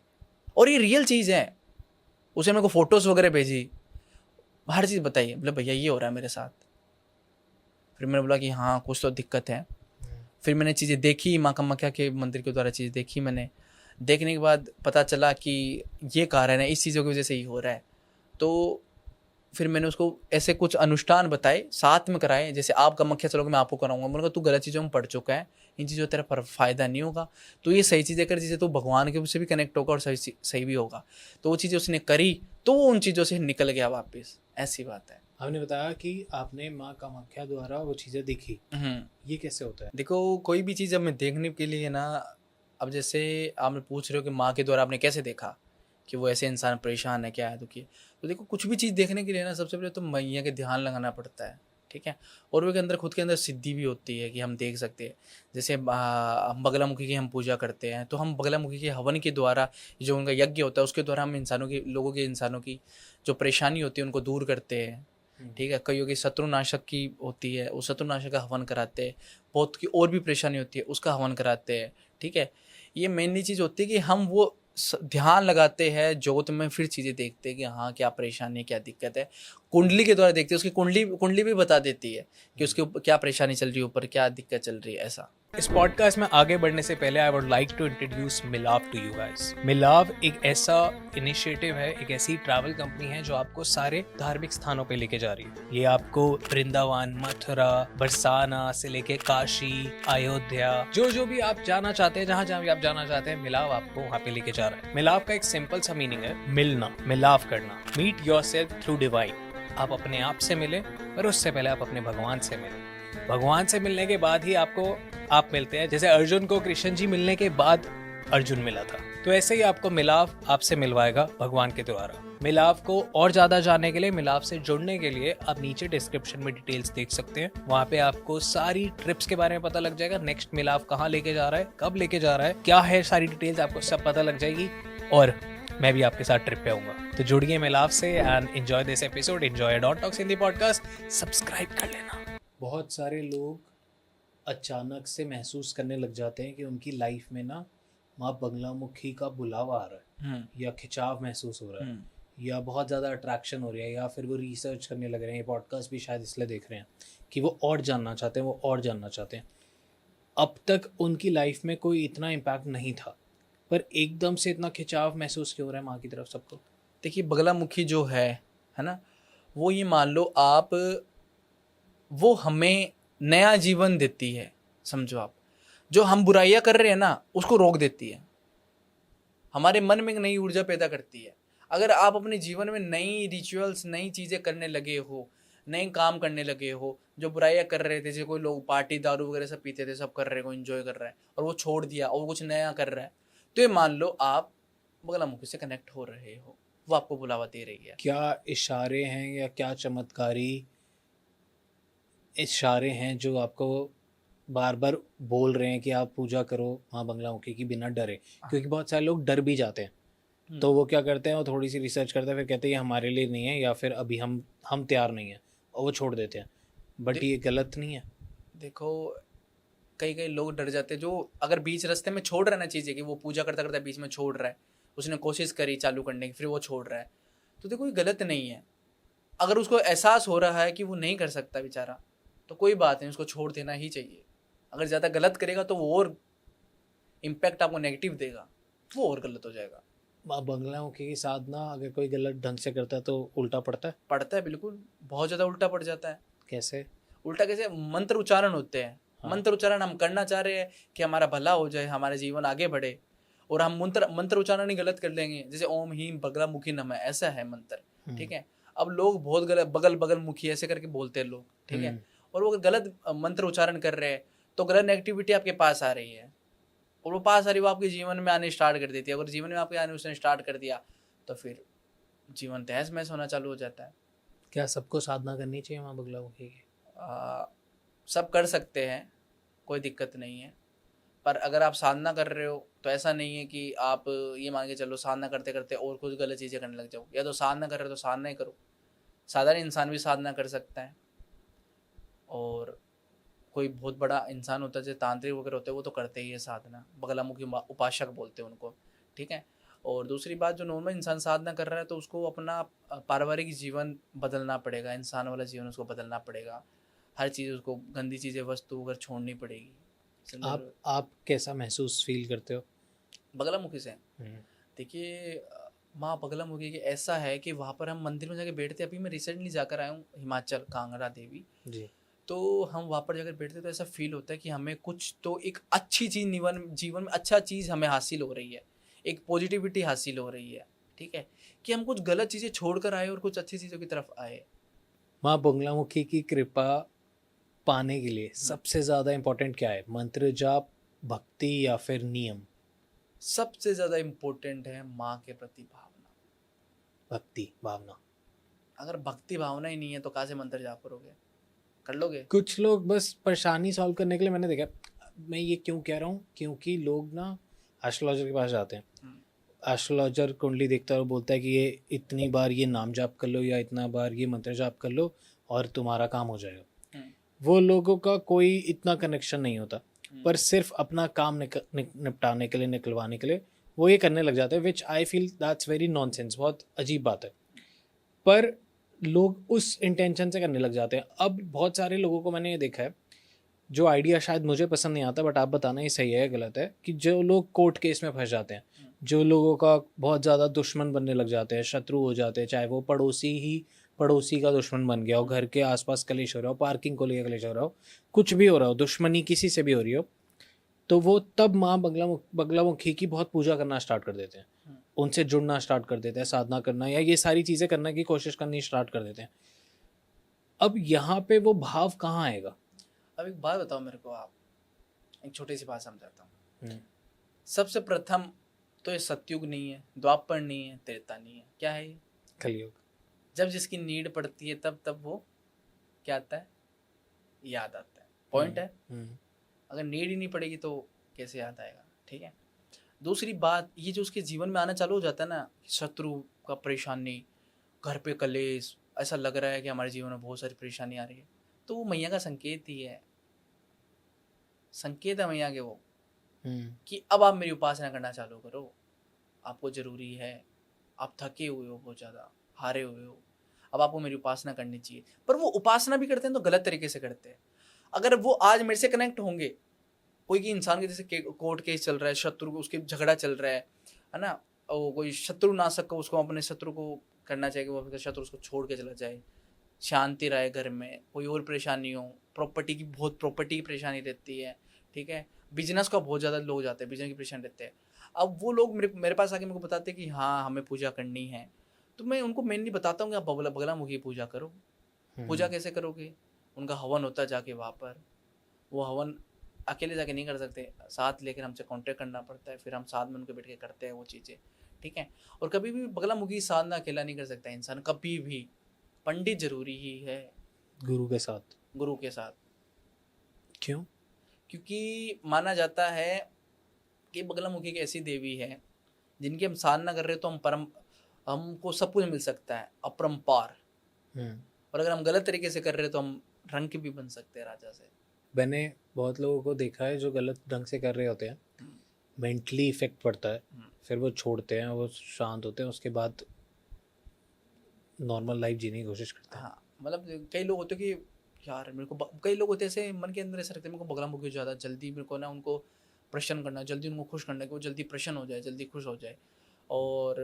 और ये रियल चीज़ है। उसने मेरे को फोटोज़ वगैरह भेजी, हर चीज़ बताइए, बोले भैया ये हो रहा है मेरे साथ। फिर मैंने बोला कि हाँ कुछ तो दिक्कत है। फिर मैंने चीज़ें देखी, माँ कामाख्या के मंदिर के द्वारा चीज़ देखी मैंने। देखने के बाद पता चला कि ये कारण है, इस चीज़ों की वजह से ही हो रहा है। तो फिर मैंने उसको ऐसे कुछ अनुष्ठान बताए, साथ में कराए। जैसे आप कामाख्या चलोगे मैं आपको कराऊंगा। मैंने कहा तू गलत चीज़ों में पढ़ चुका है, इन चीज़ों तेरा पर फ़ायदा नहीं होगा, तो ये सही चीज़ें कर जिससे तो भगवान के उससे भी कनेक्ट होगा और सही भी होगा। तो वो चीज़ें उसने करी, तो वो उन चीज़ों से निकल गया वापस। ऐसी बात है। आपने बताया कि आपने माँ कामाख्या द्वारा वो चीज़ें देखी, ये कैसे होता है? देखो कोई भी चीज़ हमें देखने के लिए ना, अब जैसे आपने पूछ रहे हो कि माँ के द्वारा आपने कैसे देखा कि वो ऐसे इंसान परेशान है, क्या है, दुखी है। तो देखो कुछ भी चीज़ देखने के लिए ना सबसे पहले तो मैया के ध्यान लगाना पड़ता है, ठीक है। और वो के अंदर खुद के अंदर सिद्धि भी होती है कि हम देख सकते हैं। जैसे हम बगलामुखी की हम पूजा करते हैं, तो हम बगलामुखी के हवन के द्वारा, जो उनका यज्ञ होता है उसके द्वारा हम इंसानों की जो परेशानी होती है उनको दूर करते हैं, ठीक है। कईयों की शत्रुनाशक की होती है, उस शत्रुनाशक का हवन कराते हैं। बहुत की और भी परेशानी होती है उसका हवन कराते हैं, ठीक है। ये मेनली चीज़ होती है कि हम वो ध्यान लगाते हैं ज्योत में, फिर चीज़ें देखते हैं कि हाँ क्या परेशानी है, क्या दिक्कत है। कुंडली के द्वारा देखते हैं, उसकी कुंडली भी बता देती है कि उसके ऊपर क्या परेशानी चल रही है, ऊपर क्या दिक्कत चल रही है, ऐसा। इस पॉडकास्ट में आगे बढ़ने से पहले I would like to introduce Milav to you guys. Milav एक ऐसा इनिशिएटिव है, एक ऐसी ट्रैवल कंपनी है जो आपको सारे धार्मिक स्थानों पे लेके जा रही है। ये आपको वृंदावन, मथुरा, बरसाना से लेके काशी, अयोध्या, जो भी आप जाना चाहते हैं, जहाँ भी आप जाना चाहते हैं, मिलाव आपको वहाँ पे लेके जा रहा है। मिलाव का एक सिंपल सा मीनिंग है मिलना, मिलाव करना, मीट योरसेल्फ थ्रू डिवाइन। आप अपने आप से मिले, पर उससे पहले आप अपने भगवान से मिले। भगवान से मिलने के बाद ही आप मिलते हैं। जैसे अर्जुन को कृष्ण जी मिलने के बाद अर्जुन मिला था, तो ऐसे ही आपको मिलाव आपसे मिलवाएगा भगवान के द्वारा। मिलाव को और ज्यादा जानने के लिए, मिलाव से जुड़ने के लिए आप नीचे डिस्क्रिप्शन में डिटेल्स देख सकते हैं। वहाँ पे आपको सारी ट्रिप्स के बारे में पता लग जाएगा। नेक्स्ट मिलाव कहाँ लेके जा रहा है, कब लेके जा रहा है, क्या है, सारी डिटेल्स आपको सब पता लग जाएगी। और मैं भी आपके साथ ट्रिप पे आऊंगा। तो जुड़िए मिलाव से and enjoy this episode, enjoy dot talks Hindi podcast. Subscribe कर लेना। बहुत सारे लोग अचानक से महसूस करने लग जाते हैं कि उनकी लाइफ में ना माँ बगलामुखी का बुलावा आ रहा है, या खिंचाव महसूस हो रहा है, या बहुत ज़्यादा अट्रैक्शन हो रही है, या फिर वो रिसर्च करने लग रहे हैं। ये पॉडकास्ट भी शायद इसलिए देख रहे हैं कि वो और जानना चाहते हैं, वो और जानना चाहते हैं। अब तक उनकी लाइफ में कोई इतना इम्पैक्ट नहीं था, पर एकदम से इतना खिंचाव महसूस क्यों हो रहा है माँ की तरफ सबको? देखिए, बगलामुखी जो है ना, वो ये मान लो आप, वो हमें नया जीवन देती है। समझो आप, जो हम बुराइयां कर रहे हैं ना, उसको रोक देती है, हमारे मन में एक नई ऊर्जा पैदा करती है। अगर आप अपने जीवन में नई रिचुअल्स, नई चीज़ें करने लगे हो, नए काम करने लगे हो, जो बुराइयां कर रहे थे, जैसे कोई लोग पार्टी दारू वगैरह सब पीते थे, सब कर रहे हैं, कोई एंजॉय कर रहा है, और वो छोड़ दिया और कुछ नया कर रहा है, तो ये मान लो आप बगलामुखी से कनेक्ट हो रहे हो, वो आपको बुलावा दे रही है। क्या इशारे हैं या क्या चमत्कारी इशारे हैं जो आपको बार बार बोल रहे हैं कि आप पूजा करो माँ बगलामुखी की बिना डरे? क्योंकि बहुत सारे लोग डर भी जाते हैं, तो वो क्या करते हैं, वो थोड़ी सी रिसर्च करते हैं, फिर कहते हैं ये हमारे लिए नहीं है, या फिर अभी हम तैयार नहीं हैं, और वो छोड़ देते हैं। बट ये गलत नहीं है। देखो, कई लोग डर जाते हैं, जो अगर बीच रास्ते में छोड़ रहा है ना चीज़ें, कि वो पूजा करता करता बीच में छोड़ रहा है, उसने कोशिश करी चालू करने की, फिर वो छोड़ रहा है, तो देखो ये गलत नहीं है। अगर उसको एहसास हो रहा है कि वो नहीं कर सकता बेचारा, तो कोई बात नहीं, उसको छोड़ देना ही चाहिए। अगर ज़्यादा गलत करेगा तो वो और इम्पैक्ट आपको नेगेटिव देगा, वो और गलत हो जाएगा। माँ बगलामुखी की साधना अगर कोई गलत ढंग से करता है तो उल्टा पड़ता है? पड़ता है, बिल्कुल, बहुत ज़्यादा उल्टा पड़ जाता है। कैसे? उल्टा कैसे? मंत्र उच्चारण होते हैं। हाँ। मंत्र उच्चारण हम करना चाह रहे हैं कि हमारा भला हो जाए, हमारा जीवन आगे बढ़े, और हम मंत्र उच्चारण ही गलत कर लेंगे। जैसे ओम हीम बगलामुखी नमः, ऐसा है मंत्र, ठीक है। अब लोग बहुत गलत बगल मुखी ऐसे करके बोलते हैं लोग, ठीक है, और वो गलत मंत्र उच्चारण कर रहे हैं, तो गलत नेगेटिविटी आपके पास आ रही है, और वो पास आ रही, वो आपके जीवन में आने स्टार्ट कर देती है। अगर जीवन में आपके आने उसने स्टार्ट कर दिया, तो फिर जीवन तहस महस होना चालू हो जाता है। क्या सबको साधना करनी चाहिए माँ बगलामुखी की? सब कर सकते हैं, कोई दिक्कत नहीं है, पर अगर आप साधना कर रहे हो तो ऐसा नहीं है कि आप ये मान के चलो साधना करते करते और कुछ गलत चीज़ें करने लग जाओ। या तो साधना कर रहे हो तो साधना ही करो, साधारण इंसान भी साधना कर सकता है, और कोई बहुत बड़ा इंसान होता है जैसे तांत्रिक वगैरह होते हैं, वो तो करते ही है साधना, बगलामुखी उपासक बोलते हैं उनको, ठीक है। और दूसरी बात, जो नॉर्मल इंसान साधना कर रहा है, तो उसको अपना पारिवारिक जीवन बदलना पड़ेगा, इंसान वाला जीवन उसको बदलना पड़ेगा, हर चीज़ उसको, गंदी चीज़ें, वस्तु वगैरह छोड़नी पड़ेगी। आप कैसा महसूस फील करते हो बगलामुखी से? देखिए, माँ बगलामुखी की ऐसा है कि वहाँ पर हम मंदिर में जाके बैठते, अभी मैं रिसेंटली जाकर आया हूँ हिमाचल, कांगड़ा देवी जी, तो हम वहाँ पर जाकर बैठते तो ऐसा फील होता है कि हमें कुछ तो एक अच्छी चीज़ जीवन में अच्छा चीज़ हमें हासिल हो रही है, एक पॉजिटिविटी हासिल हो रही है, ठीक है, कि हम कुछ गलत चीज़ें छोड़कर आए और कुछ अच्छी चीज़ों की तरफ आए। माँ बगलामुखी की कृपा पाने के लिए सबसे ज़्यादा इम्पोर्टेंट क्या है? मंत्र जाप, भक्ति, या फिर नियम? सबसे ज़्यादा इम्पोर्टेंट है माँ के प्रति भावना, भक्ति भावना। अगर भक्ति भावना ही नहीं है तो कहाँ से मंत्र जाप करोगे, कर लोगे? कुछ लोग बस परेशानी सॉल्व करने के लिए, मैंने देखा, मैं ये क्यों कह रहा हूँ, क्योंकि लोग ना एस्ट्रोलॉजर के पास जाते हैं, एस्ट्रोलॉजर कुंडली देखता है और बोलता है कि ये इतनी बार ये नाम जाप कर लो, या इतना बार ये मंत्र जाप कर लो और तुम्हारा काम हो जाएगा। वो लोगों का कोई इतना कनेक्शन नहीं होता, पर सिर्फ अपना काम निपटाने के लिए, निकलवाने के लिए वो ये करने लग जाते हैं, which I feel that's very nonsense. बहुत अजीब बात है, पर लोग उस इंटेंशन से करने लग जाते हैं। अब बहुत सारे लोगों को मैंने ये देखा है, जो आइडिया शायद मुझे पसंद नहीं आता, बट आप बताना ये सही है या गलत है, कि जो लोग कोर्ट केस में फंस जाते हैं, जो लोगों का बहुत ज़्यादा दुश्मन बनने लग जाते हैं, शत्रु हो जाते हैं, चाहे वो पड़ोसी ही पड़ोसी का दुश्मन बन गया हो, घर के आसपास कलेश हो रहा हो, पार्किंग को लेकर कलेश हो रहा हो, कुछ भी हो रहा हो, दुश्मनी किसी से भी हो रही हो, तो वो तब माँ बगलामुखी की बहुत पूजा करना स्टार्ट कर देते हैं, उनसे जुड़ना स्टार्ट कर देते हैं, साधना करना या ये सारी चीज़ें करने की कोशिश करनी स्टार्ट कर देते हैं। अब यहाँ पे वो भाव कहाँ आएगा? अब एक बात बताओ मेरे को, आप एक छोटी सी बात समझाता हूँ। हम्म, सबसे प्रथम तो ये सतयुग नहीं है, द्वापर नहीं है, त्रेता नहीं है, क्या है ये? कलयुग। जब जिसकी नीड पड़ती है तब तब वो क्या आता है? याद आता है। पॉइंट है। अगर नीड ही नहीं पड़ेगी तो कैसे याद आएगा? ठीक है। दूसरी बात, ये जो उसके जीवन में आना चालू हो जाता है ना, शत्रु का परेशानी, घर पे कलेश, ऐसा लग रहा है कि हमारे जीवन में बहुत सारी परेशानी आ रही है, तो वो मैया का संकेत ही है। संकेत है मैया के वो, कि अब आप मेरी उपासना करना चालू करो, आपको जरूरी है, आप थके हुए हो, बहुत ज़्यादा हारे हुए हो, अब आपको मेरी उपासना करनी चाहिए। पर वो उपासना भी करते हैं तो गलत तरीके से करते हैं। अगर वो आज मेरे से कनेक्ट होंगे, कोई की इंसान के जैसे कोर्ट केस चल रहा है, शत्रु उसके झगड़ा चल रहा है ना, और कोई शत्रु नाशक को, उसको अपने शत्रु को करना चाहिए कि वो अपने शत्रु उसको छोड़ के चला जाए, शांति रहे घर में, कोई और परेशानी हो, प्रॉपर्टी की परेशानी रहती है, ठीक है, बिजनेस का बहुत ज़्यादा लोग जाते हैं, बिजनेस की परेशानी रहते हैं। अब वो लोग मेरे पास आके मेरे को बताते हैं कि हाँ हमें पूजा करनी है, तो मैं उनको मेनली बताता हूँ कि आप बगलामुखी पूजा करो। पूजा कैसे करोगे? उनका हवन होता है जाके वहाँ पर, वो हवन अकेले जाके नहीं कर सकते, साथ लेकर हमसे कांटेक्ट करना पड़ता है, फिर हम साथ में उनके बैठ के करते हैं वो चीज़ें, ठीक है। और कभी भी बगलामुखी साधना अकेला नहीं कर सकता इंसान, कभी भी। पंडित जरूरी ही है, गुरु के साथ। गुरु के साथ। क्यों? क्योंकि माना जाता है कि बगलामुखी एक ऐसी देवी है जिनकी हम साधना कर रहे हैं तो हमको सब कुछ मिल सकता है, अपरंपार। और अगर हम गलत तरीके से कर रहे हैं तो हम रंग के भी बन सकते हैं राजा से। मैंने बहुत लोगों को देखा है जो गलत ढंग से कर रहे होते हैं, मेंटली इफेक्ट पड़ता है, फिर वो छोड़ते हैं, वो शांत होते हैं, उसके बाद नॉर्मल लाइफ जीने की कोशिश करते हैं। हाँ, मतलब कई लोग होते हैं कि यार मेरे को, कई लोग होते हैं ऐसे मन के अंदर ऐसा रखते हैं मेरे को बगलामुखी ज़्यादा जल्दी, मेरे को ना उनको प्रसन्न करना, जल्दी उनको खुश करना, कि वो जल्दी प्रसन्न हो जाए, जल्दी खुश हो जाए और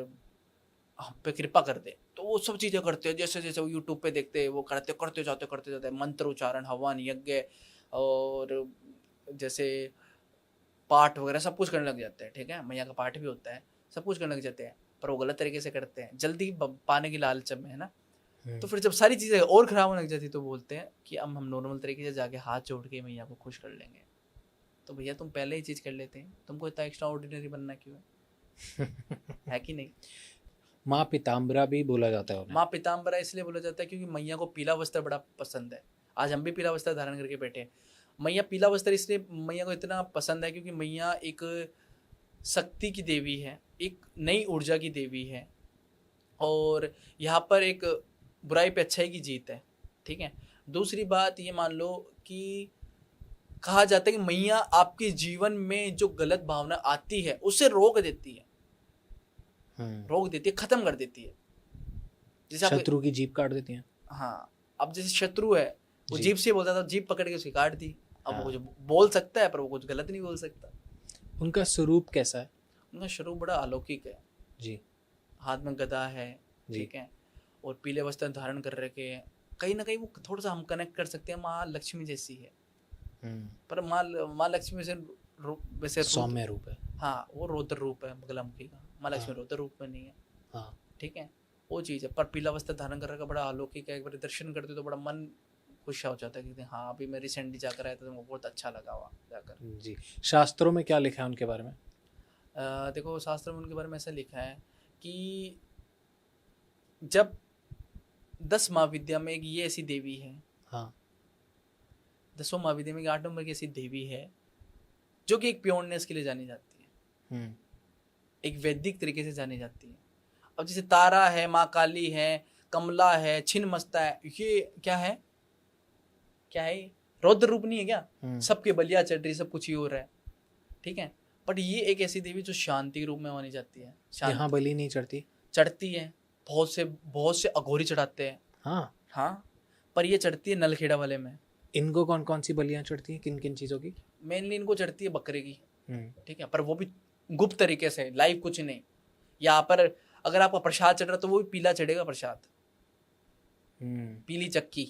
हम पे कृपा कर दे। तो वो सब चीज़ें करते हैं, जैसे जैसे वो यूट्यूब पे देखते हैं, वो करते जाते मंत्र उच्चारण, हवन यज्ञ और जैसे पाठ वगैरह सब कुछ करने लग जाते हैं, ठीक है, मैया का पाठ भी होता है, सब कुछ करने लग जाते हैं, पर वो गलत तरीके से करते हैं, जल्दी पाने की लालच में, है ना। तो फिर जब सारी चीज़ें और ख़राब होने लग जाती तो बोलते हैं कि अब हम नॉर्मल तरीके से जाके हाथ जोड़ के मैया को खुश कर लेंगे। तो भैया तुम पहले ही चीज़ कर लेते हैं, तुमको इतना एक्स्ट्रा ऑर्डिनरी बनना क्यों है कि नहीं? माँ पीताम्बरा भी बोला जाता है उन्हें। माँ पीताम्बरा इसलिए बोला जाता है क्योंकि मैया को पीला वस्त्र बड़ा पसंद है। आज हम भी पीला वस्त्र धारण करके बैठे हैं। मैया पीला वस्त्र इसलिए मैया को इतना पसंद है क्योंकि मैया एक शक्ति की देवी है, एक नई ऊर्जा की देवी है, और यहाँ पर एक बुराई पे अच्छाई की जीत है, ठीक है। दूसरी बात ये मान लो कि कहा जाता है कि मैया आपके जीवन में जो गलत भावना आती है उसे रोक देती है, रोक देती है, खत्म कर देती है। जैसे शत्रु की जीभ काट देती है। हाँ, अब जैसे शत्रु है, वो जीभ से बोलता था, जीभ पकड़ के उसे काट दी। अब वो कुछ बोल सकता है पर वो कुछ गलत नहीं बोल सकता। उनका स्वरूप कैसा है? उनका स्वरूप बड़ा अलौकिक है जी। हाथ में गदा है, ठीक है, और पीले वस्त्र धारण कर रखे हैं। कहीं ना कहीं वो थोड़ा सा हम कनेक्ट कर सकते हैं, माँ लक्ष्मी जैसी है, पर माँ लक्ष्मी से वैसे सौम्य रूप है। हाँ, वो रौद्र रूप है बगलामुखी का, माँ लक्ष्मी रौद्र रूप में नहीं है। हाँ, ठीक है, वो चीज़ है। पर पीला वस्त्र धारण कर रखा बड़ा अलौकिक है। एक बार दर्शन करते तो बड़ा मन खुश हो जाता है कि हाँ अभी मैं रिसेंटली जाकर आया था तो मुझे बहुत अच्छा लगा वहाँ जाकर। जी। शास्त्रों में क्या लिखा है उनके बारे में? देखो, शास्त्रों में उनके बारे में ऐसा लिखा है कि जब 10 महाविद्या में एक ये ऐसी देवी है, हाँ, 10 महाविद्या में एक 8 नंबर की ऐसी देवी है जो कि एक प्योरनेस के लिए जानी जाती है, एक वैदिक तरीके से जानी जाती है। अब जैसे तारा है, माँ काली है, कमला है, छिन्नमस्ता है, ये क्या है, क्या है, रौद्र रूप नहीं है क्या? सबके बलिया चढ़ रही, सब कुछ ही हो रहा है, ठीक है। बट ये एक ऐसी देवी जो शांति रूप में मानी जाती है। यहाँ बलि नहीं चढ़ती? चढ़ती है, बहुत से अघोरी चढ़ाते हैं। हाँ हाँ, पर ये चढ़ती है नलखेड़ा वाले में। इनको कौन कौन सी बलियां चढ़ती हैं, किन किन चीज़ों की? मेनली इनको चढ़ती है बकरे की, हम्म ठीक है, पर वो भी गुप्त तरीके से, लाइव कुछ नहीं। यहाँ पर अगर आपका प्रसाद चढ़ रहा है तो वो भी पीला चढ़ेगा प्रसाद, पीली चक्की,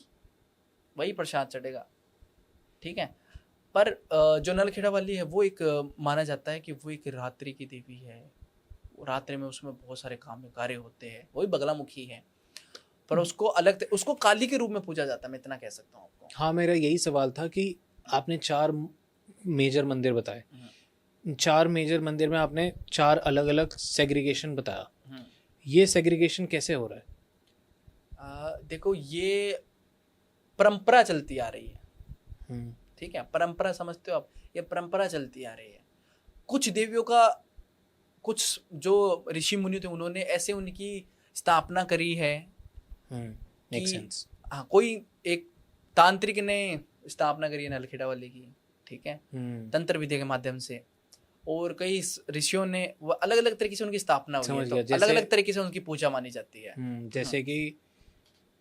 वही प्रसाद चढ़ेगा, ठीक है। पर जो नलखेड़ा वाली है वो एक माना जाता है कि वो एक रात्रि की देवी है, वो रात्रि में उसमें बहुत सारे काम कार्य होते हैं, वही बगलामुखी है, पर उसको अलग उसको काली के रूप में पूजा जाता है, मैं इतना कह सकता हूँ आपको। हाँ, मेरा यही सवाल था कि आपने 4 मेजर मंदिर बताए, 4 मेजर मंदिर में आपने 4 अलग अलग सेग्रीगेशन बताया, ये सेग्रीगेशन कैसे हो रहा है? देखो ये परंपरा चलती आ रही है, ठीक है, परंपरा समझते हो आप, ये परंपरा चलती आ रही है। कुछ देवियों का, कुछ जो ऋषि मुनि थे उन्होंने ऐसे उनकी स्थापना करी है कि हाँ, कोई एक तांत्रिक ने स्थापना करी है नलखेड़ा वाले की, ठीक है, तंत्र विद्या के माध्यम से, और कई ऋषियों ने वो अलग अलग तरीके से उनकी स्थापना हुई है, तो अलग अलग तरीके से उनकी पूजा मानी जाती है। जैसे कि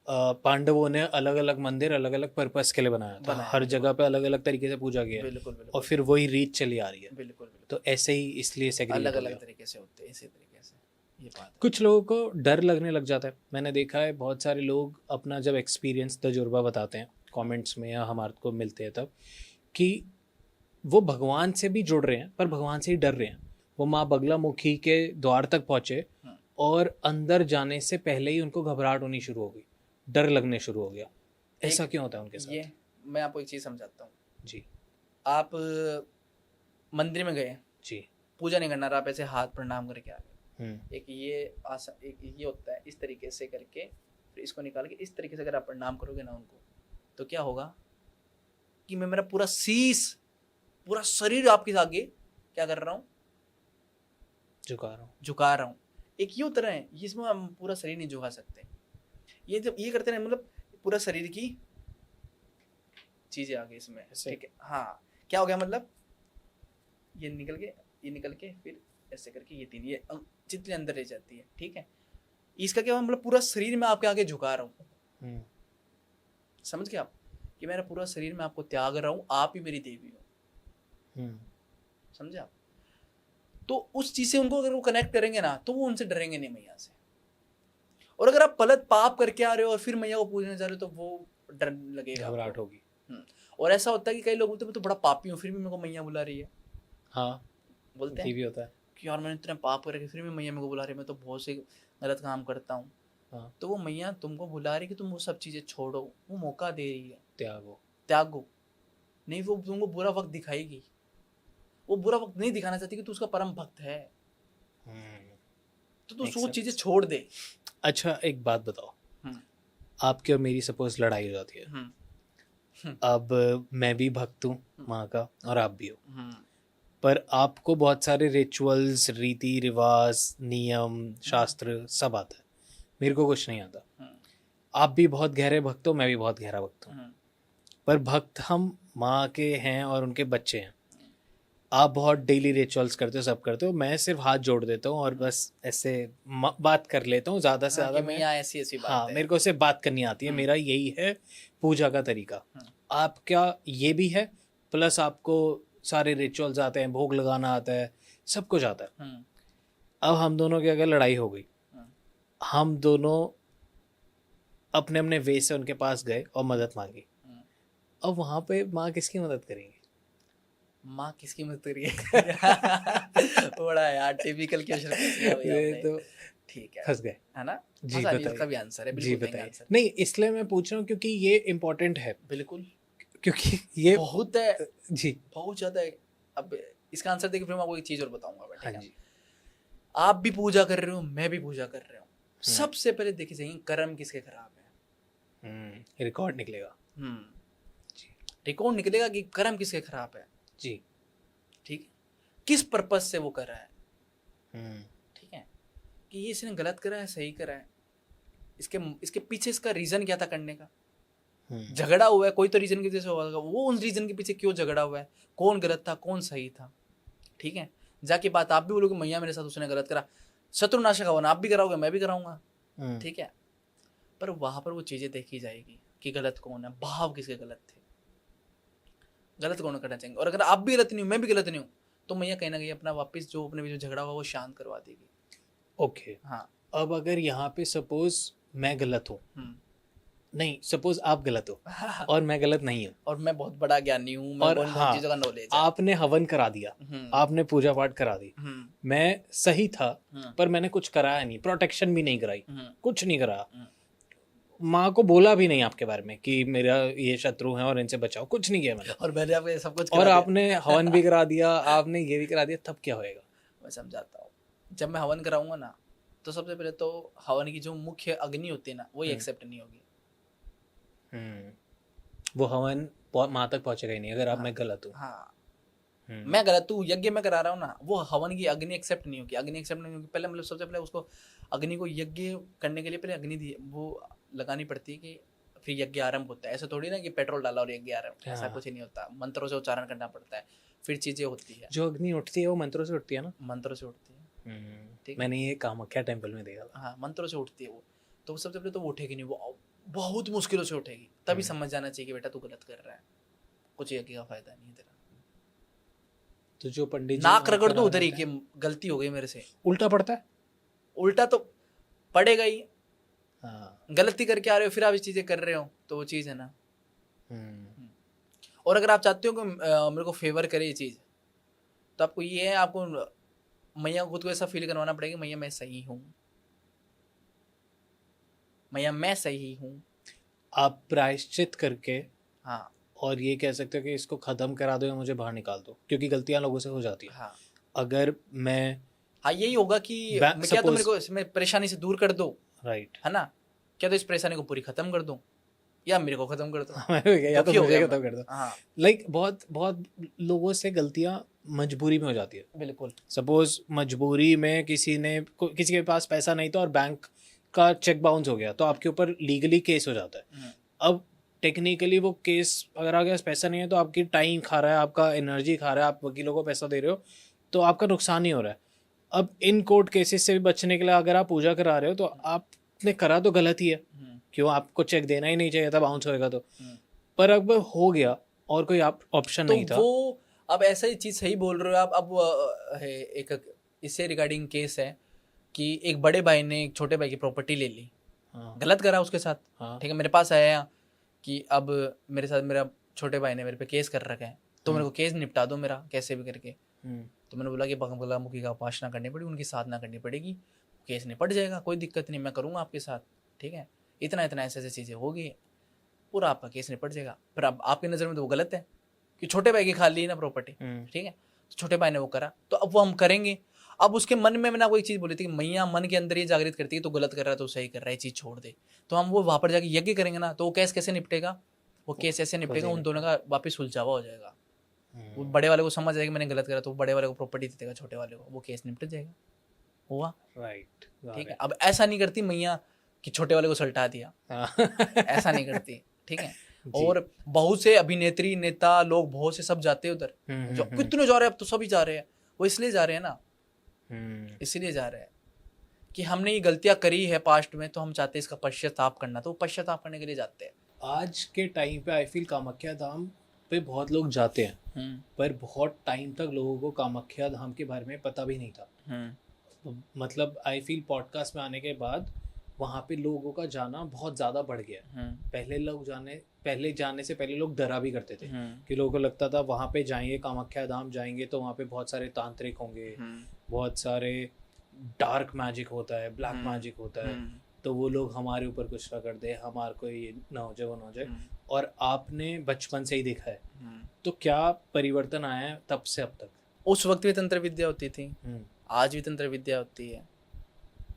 पांडवों ने अलग अलग मंदिर अलग अलग पर्पस के लिए बनाया था, हर जगह पे अलग अलग तरीके से पूजा किया, बिल्कुल बिल्कुल, और फिर वही रीत चली आ रही है। बिल्कुल, तो ऐसे ही इसलिए अलग अलग तरीके से होते हैं, इसी तरीके से ये बात है। कुछ लोगों को डर लगने लग जाता है, मैंने देखा है बहुत सारे लोग अपना जब एक्सपीरियंस तजुर्बा बताते हैं कमेंट्स में या हमारे को मिलते हैं तब, कि वो भगवान से भी जुड़ रहे हैं पर भगवान से ही डर रहे हैं। वो माँ बगलामुखी के द्वार तक पहुँचे और अंदर जाने से पहले ही उनको घबराहट होनी शुरू हो गई, डर लगने शुरू हो गया। ऐसा क्यों होता है उनके साथ? ये मैं आपको एक चीज़ समझाता हूँ जी। आप मंदिर में गए जी, पूजा नहीं करना, आप ऐसे हाथ प्रणाम करके आ गए, एक ये होता है, इस तरीके से करके फिर इसको निकाल के इस तरीके से अगर आप प्रणाम करोगे ना उनको, तो क्या होगा कि मैं मेरा पूरा शीश, पूरा शरीर आपके आगे क्या कर रहा हूँ, झुका रहा हूँ। एक ये उतर है, इसमें हम पूरा शरीर नहीं झुका सकते, ये जब ये करते हैं मतलब पूरा शरीर की चीजें आ गई इसमें, ठीक है, हाँ, क्या हो गया मतलब ये निकल के फिर ऐसे करके ये तीन, ये चितली अंदर रह जाती है, ठीक है। इसका क्या मतलब पूरा शरीर में आपके आगे झुका रहा हूँ, समझ गए आप, कि मेरा पूरा शरीर में आपको त्याग रहा हूँ, आप ही मेरी देवी हो, समझे आप। तो उस चीज से उनको अगर वो कनेक्ट करेंगे ना तो वो उनसे डरेंगे नहीं मैया से। और अगर आप पलट पाप करके आ रहे हो और फिर मैया को पूजने जा रहे हो तो वो डर लगेगा, घबराहट होगी। और ऐसा होता है कि कई लोग बोलते हैं मैं तो बड़ा पापी हूँ फिर भी मेरे को मैया बुला रही है, हाँ बोलते हैं भी होता है कि यार मैंने इतने पाप करके फिर भी मैया मेरे को बुला रही है, मैं तो बहुत से गलत काम करता हूँ। हाँ। तो वो मैया तुमको बुला रही है कि तुम वो सब चीजें छोड़ो, वो मौका दे रही है, त्यागो नहीं, वो तुमको बुरा वक्त दिखाएगी, वो बुरा वक्त नहीं दिखाना चाहती कि तू उसका परम भक्त है, तो तू वो चीजें छोड़ दे। अच्छा एक बात बताओ, आपकी और मेरी सपोज लड़ाई हो जाती है, अब मैं भी भक्त हूँ माँ का और आप भी हो, पर आपको बहुत सारे रिचुअल्स, रीति रिवाज, नियम, शास्त्र सब आता है, मेरे को कुछ नहीं आता। आप भी बहुत गहरे भक्त हो, मैं भी बहुत गहरा भक्त हूँ, पर भक्त हम माँ के हैं और उनके बच्चे हैं। आप बहुत डेली रिचुअल्स करते हो, सब करते हो, मैं सिर्फ हाथ जोड़ देता हूँ और बस ऐसे बात कर लेता हूँ ज़्यादा से ज़्यादा। मैं ऐसी बात हाँ, मेरे को सिर्फ बात करनी आती है, मेरा यही है पूजा का तरीका। आपका ये भी है, प्लस आपको सारे रिचुअल्स आते हैं, भोग लगाना आता है, सब कुछ आता है। अब हम दोनों की अगर लड़ाई हो गई, हम दोनों अपने अपने वे से उनके पास गए और मदद मांगी, अब वहाँ पे माँ किसकी मदद करेंगी? माँ किसकी मदद करिए बड़ा यार टिपिकल क्वेश्चन, तो ठीक है, फंस गए है ना। जी बताइए, इसका भी आंसर है, जी बताइए। नहीं, इसलिए मैं पूछ रहा हूँ क्योंकि ये इम्पोर्टेंट है, बिल्कुल, क्योंकि ये बहुत है जी, बहुत ज्यादा है। अब इसका आंसर देखिए फिर मैं आपको एक चीज और बताऊंगा। हाँ जी, आप भी पूजा कर रहे हो, मैं भी पूजा कर रहा हूँ, सबसे पहले देखिए सही कर्म किसके खराब है, रिकॉर्ड निकलेगा, रिकॉर्ड निकलेगा कि कर्म किसके खराब है जी, ठीक, किस पर्पस से वो कर रहा है, ठीक है, कि ये इसने गलत करा है सही करा है, इसके पीछे इसका रीजन क्या था करने का, झगड़ा हुआ है कोई तो रीजन की वजह से होगा, वो उन रीजन के पीछे क्यों झगड़ा हुआ है, कौन गलत था कौन सही था, ठीक है। जाके बात आप भी बोलोगे मैया मेरे साथ उसने गलत करा, शत्रुनाशक हवन आप भी कराओगे मैं भी कराऊंगा, ठीक है, पर वहां पर वो चीजें देखी जाएगी कि गलत कौन है, भाव किसके गलत थे, गलत कौन करना चाहेंगे? और अगर आप भी गलत नहीं हो, मैं भी गलत नहीं हूँ, तो मैया कहीं ना कहीं अपना वापस जो अपने बीच में झगड़ा हुआ वो शांत करवा देगी। ओके, हाँ। अब अगर यहाँ पे सपोज मैं गलत हूँ, नहीं सपोज आप गलत हो और मैं गलत नहीं हूँ, और मैं बहुत बड़ा ज्ञानी हूँ, मैं और बहुत हाँ चीजों का नॉलेज है। आपने हवन करा दिया, आपने पूजा पाठ करा दी, मैं सही था पर मैंने कुछ कराया नहीं, प्रोटेक्शन भी नहीं कराई, कुछ नहीं कराया, माँ को बोला भी नहीं आपके बारे में कि मेरा ये शत्रु है और इनसे बचाओ, कुछ नहीं किया मैंने, और मैंने आपको सब कुछ और आपने हवन भी करा दिया, आपने ये भी करा दिया, तब क्या होएगा? मैं समझाता हूँ। जब मैं हवन कराऊंगा ना, तो सबसे पहले तो हवन की जो मुख्य अग्नि होती है ना, वो एक्सेप्ट नहीं होगी। वो हवन माँ तक पहुंचेगा ही नहीं अगर आप मैं गलत हूँ। हाँ, मैं गलत हूँ, यज्ञ में करा रहा हूँ ना, वो हवन की अग्नि एक्सेप्ट नहीं होगी। अग्नि एक्सेप्ट नहीं होगी, पहले मतलब सबसे पहले उसको अग्नि को यज्ञ करने के लिए पहले अग्नि दी वो लगानी पड़ती है कि फिर यज्ञ आरंभ होता है। ऐसा थोड़ी ना कि पेट्रोल डाला और यज्ञ आरंभ, ऐसा कुछ नहीं होता। मंत्रों से उच्चारण करना पड़ता है, फिर चीजें होती है। जो अग्नि उठती है वो मंत्रों से उठती है ना? मंत्रों से उठती है, ठीक। मैंने ये कामाख्या टेम्पल में देखा। हाँ, मंत्रों से उठती है वो। तो सबसे पहले तो वो उठेगी नहीं, वो बहुत मुश्किलों से उठेगी, तभी समझ जाना चाहिए कि बेटा तू गलत कर रहा है, कुछ यज्ञ का फायदा नहीं है तेरा। तो जो पंडित जी नाक रगड़ दो उधर ही कि गलती हो गई मेरे से। उल्टा पड़ता है? उल्टा तो पड़ेगा ही। हाँ। गलती करके आ रहे हो फिर आप ये चीजें कर रहे हो, तो वो चीज है ना। और अगर आप चाहते हो कि मेरे को फेवर करे ये चीज, तो आपको ये है, आपको मैया खुद को ऐसा फील करवाना पड़ेगा, मैया मैं सही हूँ, मैया मैं सही हूँ। आप प्रायश्चित करके हाँ, और ये कह सकते हो कि इसको खत्म करा दो या मुझे बाहर निकाल दो, क्योंकि गलतियां लोगों से हो जाती है। हाँ, अगर मैं हाँ यही होगा कि मैं क्या, तो मेरे को इसमें परेशानी से दूर कर दो, राइट है ना, क्या तो इस परेशानी को पूरी खत्म कर दूं या मेरे को खत्म कर दो, या तो मुझे खत्म कर दो। हाँ, लाइक बहुत बहुत लोगों से गलतियां मजबूरी में हो जाती है। बिल्कुल। सपोज मजबूरी में किसी के पास पैसा नहीं था और बैंक का चेक बाउंस हो गया, तो आपके ऊपर लीगली केस हो जाता है। अब टेक्निकली वो केस अगर आपके पास पैसा नहीं है तो आपकी टाइम खा रहा है, आपका एनर्जी खा रहा है, आप वकीलों को पैसा दे रहे हो, तो आपका नुकसान ही हो रहा है। अब इन कोर्ट केसेस से भी बचने के लिए अगर आप पूजा करा रहे हो तो आपने करा तो गलत ही है, क्यों? आपको चेक देना ही नहीं चाहिए था, बाउंस होएगा तो। पर अब हो गया और कोई ऑप्शन नहीं था। वो अब ऐसा ही चीज सही बोल रहे हो आप। अब एक इससे रिगार्डिंग केस है कि एक बड़े भाई ने एक छोटे भाई की प्रॉपर्टी ले ली। हाँ। गलत करा उसके साथ। हाँ। ठीक है, मेरे पास आया कि अब मेरे साथ मेरा छोटे भाई ने मेरे पे केस कर रखा है, तो मेरे को केस निपटा दो मेरा कैसे भी करके। तो मैंने बोला कि बगलामुखी का उपासना करनी पड़ेगी, उनकी साधना करनी पड़ेगी, केस निपट जाएगा, कोई दिक्कत नहीं, मैं करूँगा आपके साथ, ठीक है, इतना इतना ऐसे ऐसे चीज़ें होगी, पूरा आपका केस निपट जाएगा। पर अब आपकी नज़र में तो वो गलत है कि छोटे भाई की खा ली ना प्रॉपर्टी, ठीक है, तो छोटे भाई ने वो करा, तो अब वो हम करेंगे। अब उसके मन में मैंने आपको एक चीज़ बोली थी कि मैया मन के अंदर ये जागृत करती है, तो गलत कर रहा है तो सही कर रहा है, चीज़ छोड़ दे। तो हम वो वहाँ पर जाके यज्ञ करेंगे ना, तो वो केस कैसे निपटेगा? वो केस ऐसे निपटेगा, उन दोनों का वापस सुलझावा हो जाएगा। वो बड़े वाले को समझ जाएगा मैंने गलत करा, तो बड़े वाले को प्रॉपर्टी दे देगा छोटे वाले को, वो केस निपट जाएगा। हुआ? राइट, ठीक है। अब ऐसा नहीं करती मैया कि छोटे वाले को सल्टा दिया, ऐसा नहीं करती, ठीक है। और बहुत से अभिनेत्री, नेता लोग, बहुत से सब जाते हैं उधर, जो कितने जा रहे हैं, अब तो सभी जा रहे हैं। वो इसलिए जा रहे हैं ना, इसलिए जा रहे हैं कि हमने ये गलतियां करी है पास्ट में, तो हम चाहते हैं इसका पश्चाताप करना, तो पश्चाताप करने के लिए जाते हैं। आज के टाइम पे आई फील कामाख्या धाम पे बहुत लोग जाते हैं, पर बहुत टाइम तक लोगों को कामाख्या धाम के बारे में पता भी नहीं था। मतलब आई फील पॉडकास्ट में आने के बाद वहाँ पे लोगों का जाना बहुत ज़्यादा बढ़ गया। पहले जाने से पहले लोग डरा भी करते थे कि लोगों को लगता था वहाँ पे जाएंगे, कामाख्या धाम जाएंगे तो वहाँ पे बहुत सारे तांत्रिक होंगे, बहुत सारे डार्क मैजिक होता है, ब्लैक मैजिक होता है, तो वो लोग हमारे ऊपर कुछ ना कर दे, हमारे को ये ना हो जाए, वो ना हो जाए। और आपने बचपन से ही देखा है, तो क्या परिवर्तन आया है तब से अब तक? उस वक्त भी तंत्र विद्या होती थी, आज भी तंत्र विद्या होती है,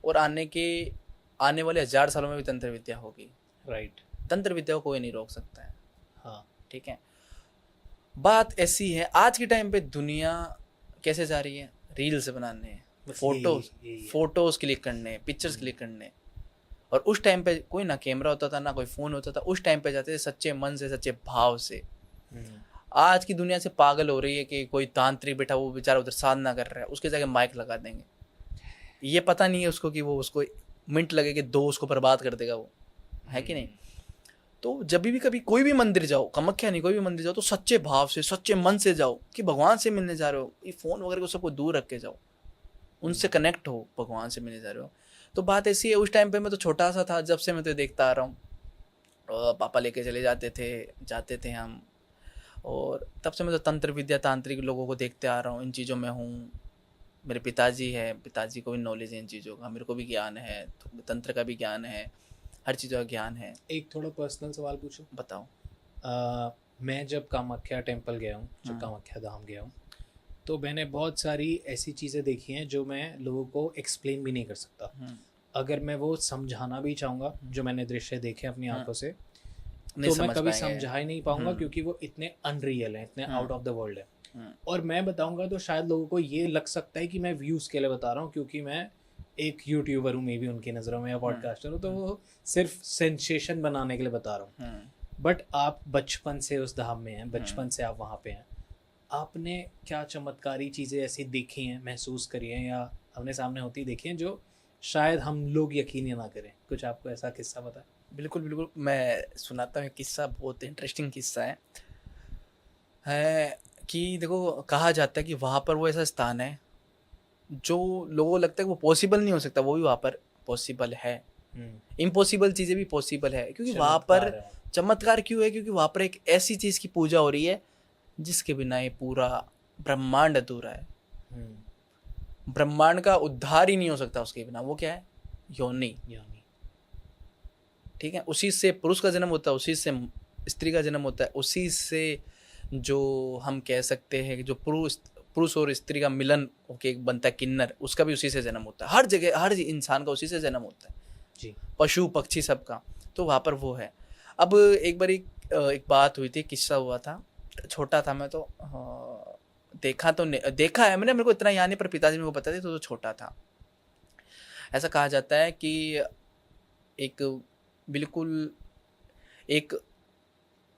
और आने वाले 1000 सालों में भी तंत्र विद्या होगी। राइट, तंत्र विद्या को कोई नहीं रोक सकता है। हाँ, ठीक है। बात ऐसी है, आज के टाइम पे दुनिया कैसे जा रही है, रील्स बनाने, फोटोज क्लिक करने, पिक्चर्स क्लिक करने। और उस टाइम पे कोई ना कैमरा होता था, ना कोई फोन होता था। उस टाइम पे जाते थे सच्चे मन से, सच्चे भाव से। आज की दुनिया से पागल हो रही है कि कोई तांत्रिक बैठा, वो बेचारा उधर साधना कर रहा है, उसके जाके माइक लगा देंगे। ये पता नहीं है उसको कि वो उसको मिनट लगेगा 2 उसको बर्बाद कर देगा, वो है कि नहीं। तो जब भी कभी कोई भी मंदिर जाओ, कामाख्या नहीं कोई भी मंदिर जाओ, तो सच्चे भाव से सच्चे मन से जाओ कि भगवान से मिलने जा रहे हो। ये फ़ोन वगैरह को सबको दूर रख के जाओ, उनसे कनेक्ट हो, भगवान से मिलने जा रहे हो। तो बात ऐसी है, उस टाइम पे मैं तो छोटा सा था, जब से मैं तो देखता आ रहा हूँ। पापा लेके चले जाते थे हम, और तब से मैं तो तंत्र विद्या तांत्रिक लोगों को देखते आ रहा हूँ, इन चीज़ों में हूँ। मेरे पिताजी है, पिताजी को भी नॉलेज है इन चीज़ों का, मेरे को भी ज्ञान है, तंत्र का भी ज्ञान है, हर चीज़ों का ज्ञान है। एक थोड़ा पर्सनल सवाल पूछूं? बताओ। मैं जब कामाख्या टेम्पल गया हूँ, जब कामाख्या धाम गया हूँ, तो मैंने बहुत सारी ऐसी चीज़ें देखी हैं जो मैं लोगों को एक्सप्लेन भी नहीं कर सकता। अगर मैं वो समझाना भी चाहूँगा, जो मैंने दृश्य देखे अपनी आंखों से, तो मैं कभी समझा ही नहीं पाऊंगा, क्योंकि वो इतने अनरियल हैं, इतने आउट ऑफ द वर्ल्ड है। और मैं बताऊंगा तो शायद लोगों को ये लग सकता है कि मैं व्यूज़ के लिए बता रहा हूँ, क्योंकि मैं एक यूट्यूबर हूँ, मे बी उनकी नज़रों में, या पॉडकास्टर हूँ, तो वो सिर्फ सेंसेशन बनाने के लिए बता रहा हूँ। बट आप बचपन से उस धाम में हैं, बचपन से आप वहाँ पे हैं, आपने क्या चमत्कारी चीज़ें ऐसी देखी हैं, महसूस करी हैं, या हमने सामने होती देखी हैं, जो शायद हम लोग यकीन ही ना करें? कुछ आपको ऐसा किस्सा पता है? बिल्कुल बिल्कुल, मैं सुनाता हूँ किस्सा, बहुत इंटरेस्टिंग किस्सा है कि देखो, कहा जाता है कि वहाँ पर वो ऐसा स्थान है जो लोगों को लगता है कि वो पॉसिबल नहीं हो सकता, वो भी वहाँ पर पॉसिबल है। इम्पॉसिबल चीज़ें भी पॉसिबल है, क्योंकि वहाँ पर चमत्कार क्यों है? क्योंकि वहाँ पर एक ऐसी चीज़ की पूजा हो रही है जिसके बिना ये पूरा ब्रह्मांड अधूरा है। ब्रह्मांड का उद्धार ही नहीं हो सकता उसके बिना। वो क्या है? योनि। ठीक है, उसी से पुरुष का जन्म होता है, उसी से स्त्री का जन्म होता है, उसी से जो हम कह सकते हैं कि जो पुरुष और स्त्री का मिलन होके एक बनता है किन्नर, उसका भी उसी से जन्म होता है। हर जगह हर इंसान का उसी से जन्म होता है जी, पशु पक्षी सबका। तो वहाँ पर वो है। अब एक बार एक बात हुई थी, किस्सा हुआ था, छोटा था मैं तो, देखा है मैंने, मेरे को इतना याद नहीं, पर पिताजी मेरे को पता थे, तो छोटा था। ऐसा कहा जाता है कि एक